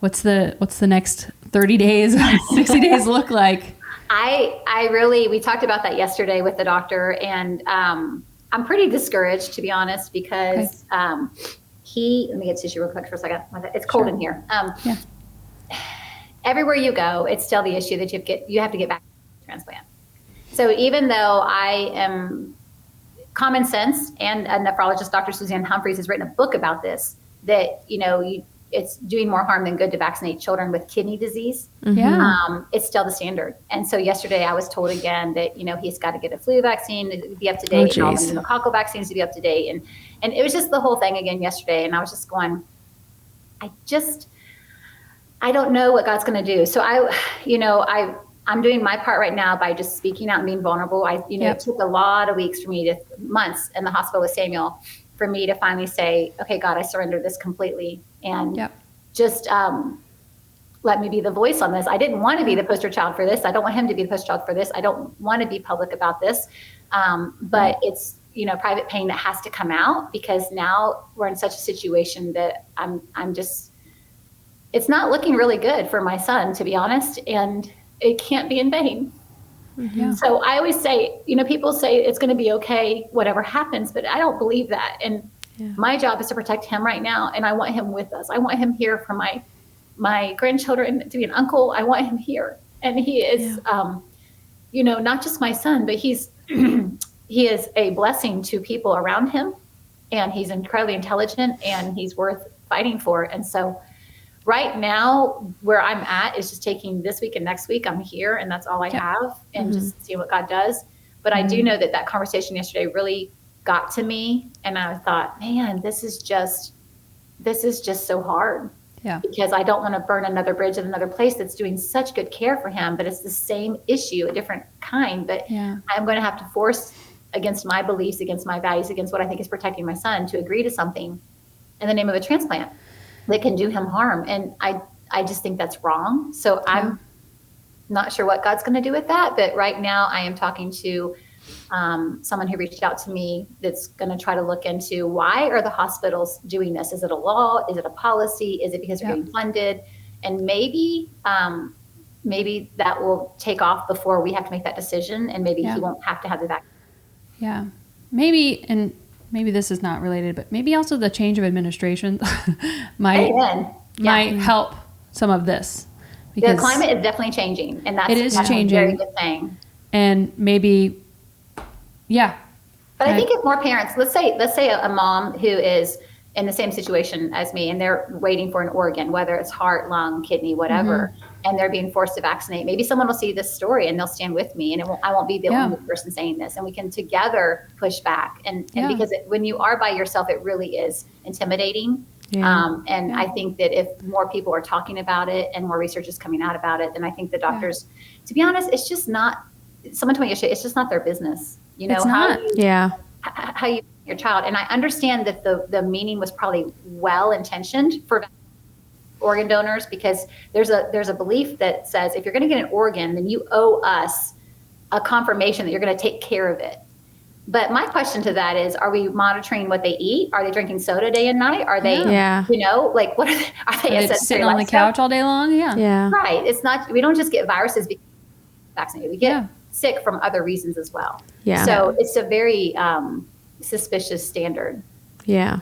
what's the next 30 days, 60 days look like? We talked about that yesterday with the doctor, and I'm pretty discouraged, to be honest, because let me get tissue real quick for a second. It's cold in here. Everywhere you go, it's still the issue that you have to get back to transplant. So even though I am common sense, and a nephrologist, Dr. Suzanne Humphreys, has written a book about this, that, it's doing more harm than good to vaccinate children with kidney disease. It's still the standard. And so yesterday I was told again that, he's got to get a flu vaccine to be up to date, and all the pneumococcal vaccines to be up to date. And it was just the whole thing again yesterday. And I was just going, I don't know what God's going to do. So I'm doing my part right now by just speaking out and being vulnerable. It took a lot of weeks for me, months in the hospital with Samuel, for me to finally say, okay, God, I surrender this completely. And just let me be the voice on this. I didn't want to be the poster child for this. I don't want him to be the poster child for this. I don't want to be public about this. But it's, private pain that has to come out, because now we're in such a situation that I'm just, it's not looking really good for my son, to be honest. And it can't be in vain. So I always say, people say it's going to be okay, whatever happens, but I don't believe that. And My job is to protect him right now, and I want him with us. I want him here for my grandchildren, to be an uncle. I want him here. And he is, not just my son, but he is a blessing to people around him, and he's incredibly intelligent, and he's worth fighting for. And so right now where I'm at is just taking this week and next week. I'm here, and that's all I have, and just see what God does. But I do know that conversation yesterday really got to me, and I thought, man, this is just so hard. Yeah. Because I don't want to burn another bridge at another place that's doing such good care for him, but it's the same issue, a different kind. But I'm going to have to force, against my beliefs, against my values, against what I think is protecting my son, to agree to something in the name of a transplant that can do him harm. And I just think that's wrong. So I'm not sure what God's going to do with that. But right now I am talking to someone who reached out to me that's going to try to look into, why are the hospitals doing this? Is it a law? Is it a policy? Is it because they're getting funded? And maybe that will take off before we have to make that decision, and maybe he won't have to have the vaccine. Yeah, maybe this is not related, but maybe also the change of administration might help some of this. Because the climate is definitely changing, and that's changing. A very good thing. And maybe, But I think if more parents, let's say a mom who is in the same situation as me, and they're waiting for an organ, whether it's heart, lung, kidney, whatever, and they're being forced to vaccinate, maybe someone will see this story and they'll stand with me, and I won't be the only person saying this, and we can together push back. And because when you are by yourself, it really is intimidating. I think that if more people are talking about it and more research is coming out about it, then I think the doctors, to be honest, it's just not, someone told me yesterday, it's just not their business. It's not. How you your child. And I understand that the meaning was probably well intentioned for organ donors, because there's a belief that says if you're going to get an organ, then you owe us a confirmation that you're going to take care of it. But my question to that is, are we monitoring what they eat? Are they drinking soda day and night? Are they, what are they sitting on the couch all day long? Yeah. Right. It's not, we don't just get viruses because we're vaccinated. We get sick from other reasons as well. Yeah. So it's a very suspicious standard. Yeah.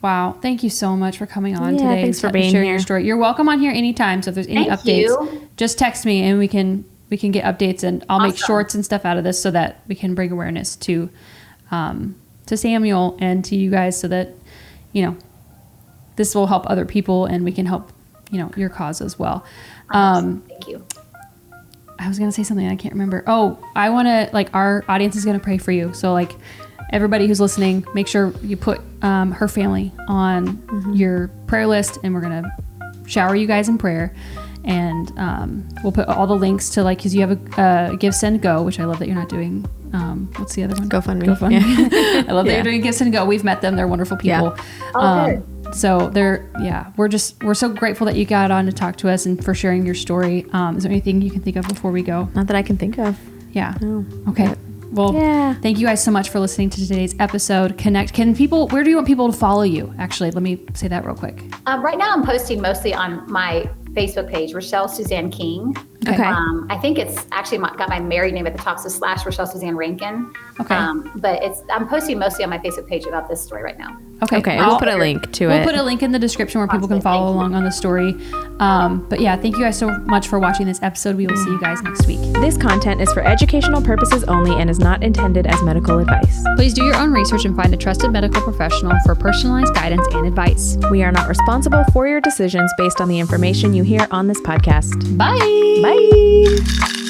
Wow. Thank you so much for coming on today. Thanks for being sharing your story. You're welcome on here anytime. So if there's any updates, just text me and we can get updates, and I'll make shorts and stuff out of this so that we can bring awareness to Samuel and to you guys, so that, this will help other people and we can help, your cause as well. Thank you. I was going to say something. I can't remember. Oh, I want to, our audience is going to pray for you. So everybody who's listening, make sure you put her family on your prayer list, and we're going to shower you guys in prayer. And we'll put all the links to, because you have a Give, Send, Go, which I love that you're not doing. What's the other one? GoFundMe. Yeah. I love that you're doing Give, Send, Go. We've met them. They're wonderful people. Yeah. So we're so grateful that you got on to talk to us and for sharing your story. Is there anything you can think of before we go? Not that I can think of. Yeah. No. Okay. Well, thank you guys so much for listening to today's episode. Where do you want people to follow you? Actually, let me say that real quick. Right now I'm posting mostly on my Facebook page, Rachelle Suzanne King. Okay. I think it's actually got my married name at the top, so / Rachelle Suzanne Rankin. Okay. But I'm posting mostly on my Facebook page about this story right now. Okay. We'll put a link to it. We'll put a link in the description where people can follow along on the story. But thank you guys so much for watching this episode. We will see you guys next week. This content is for educational purposes only and is not intended as medical advice. Please do your own research and find a trusted medical professional for personalized guidance and advice. We are not responsible for your decisions based on the information you hear on this podcast. Bye. Bye.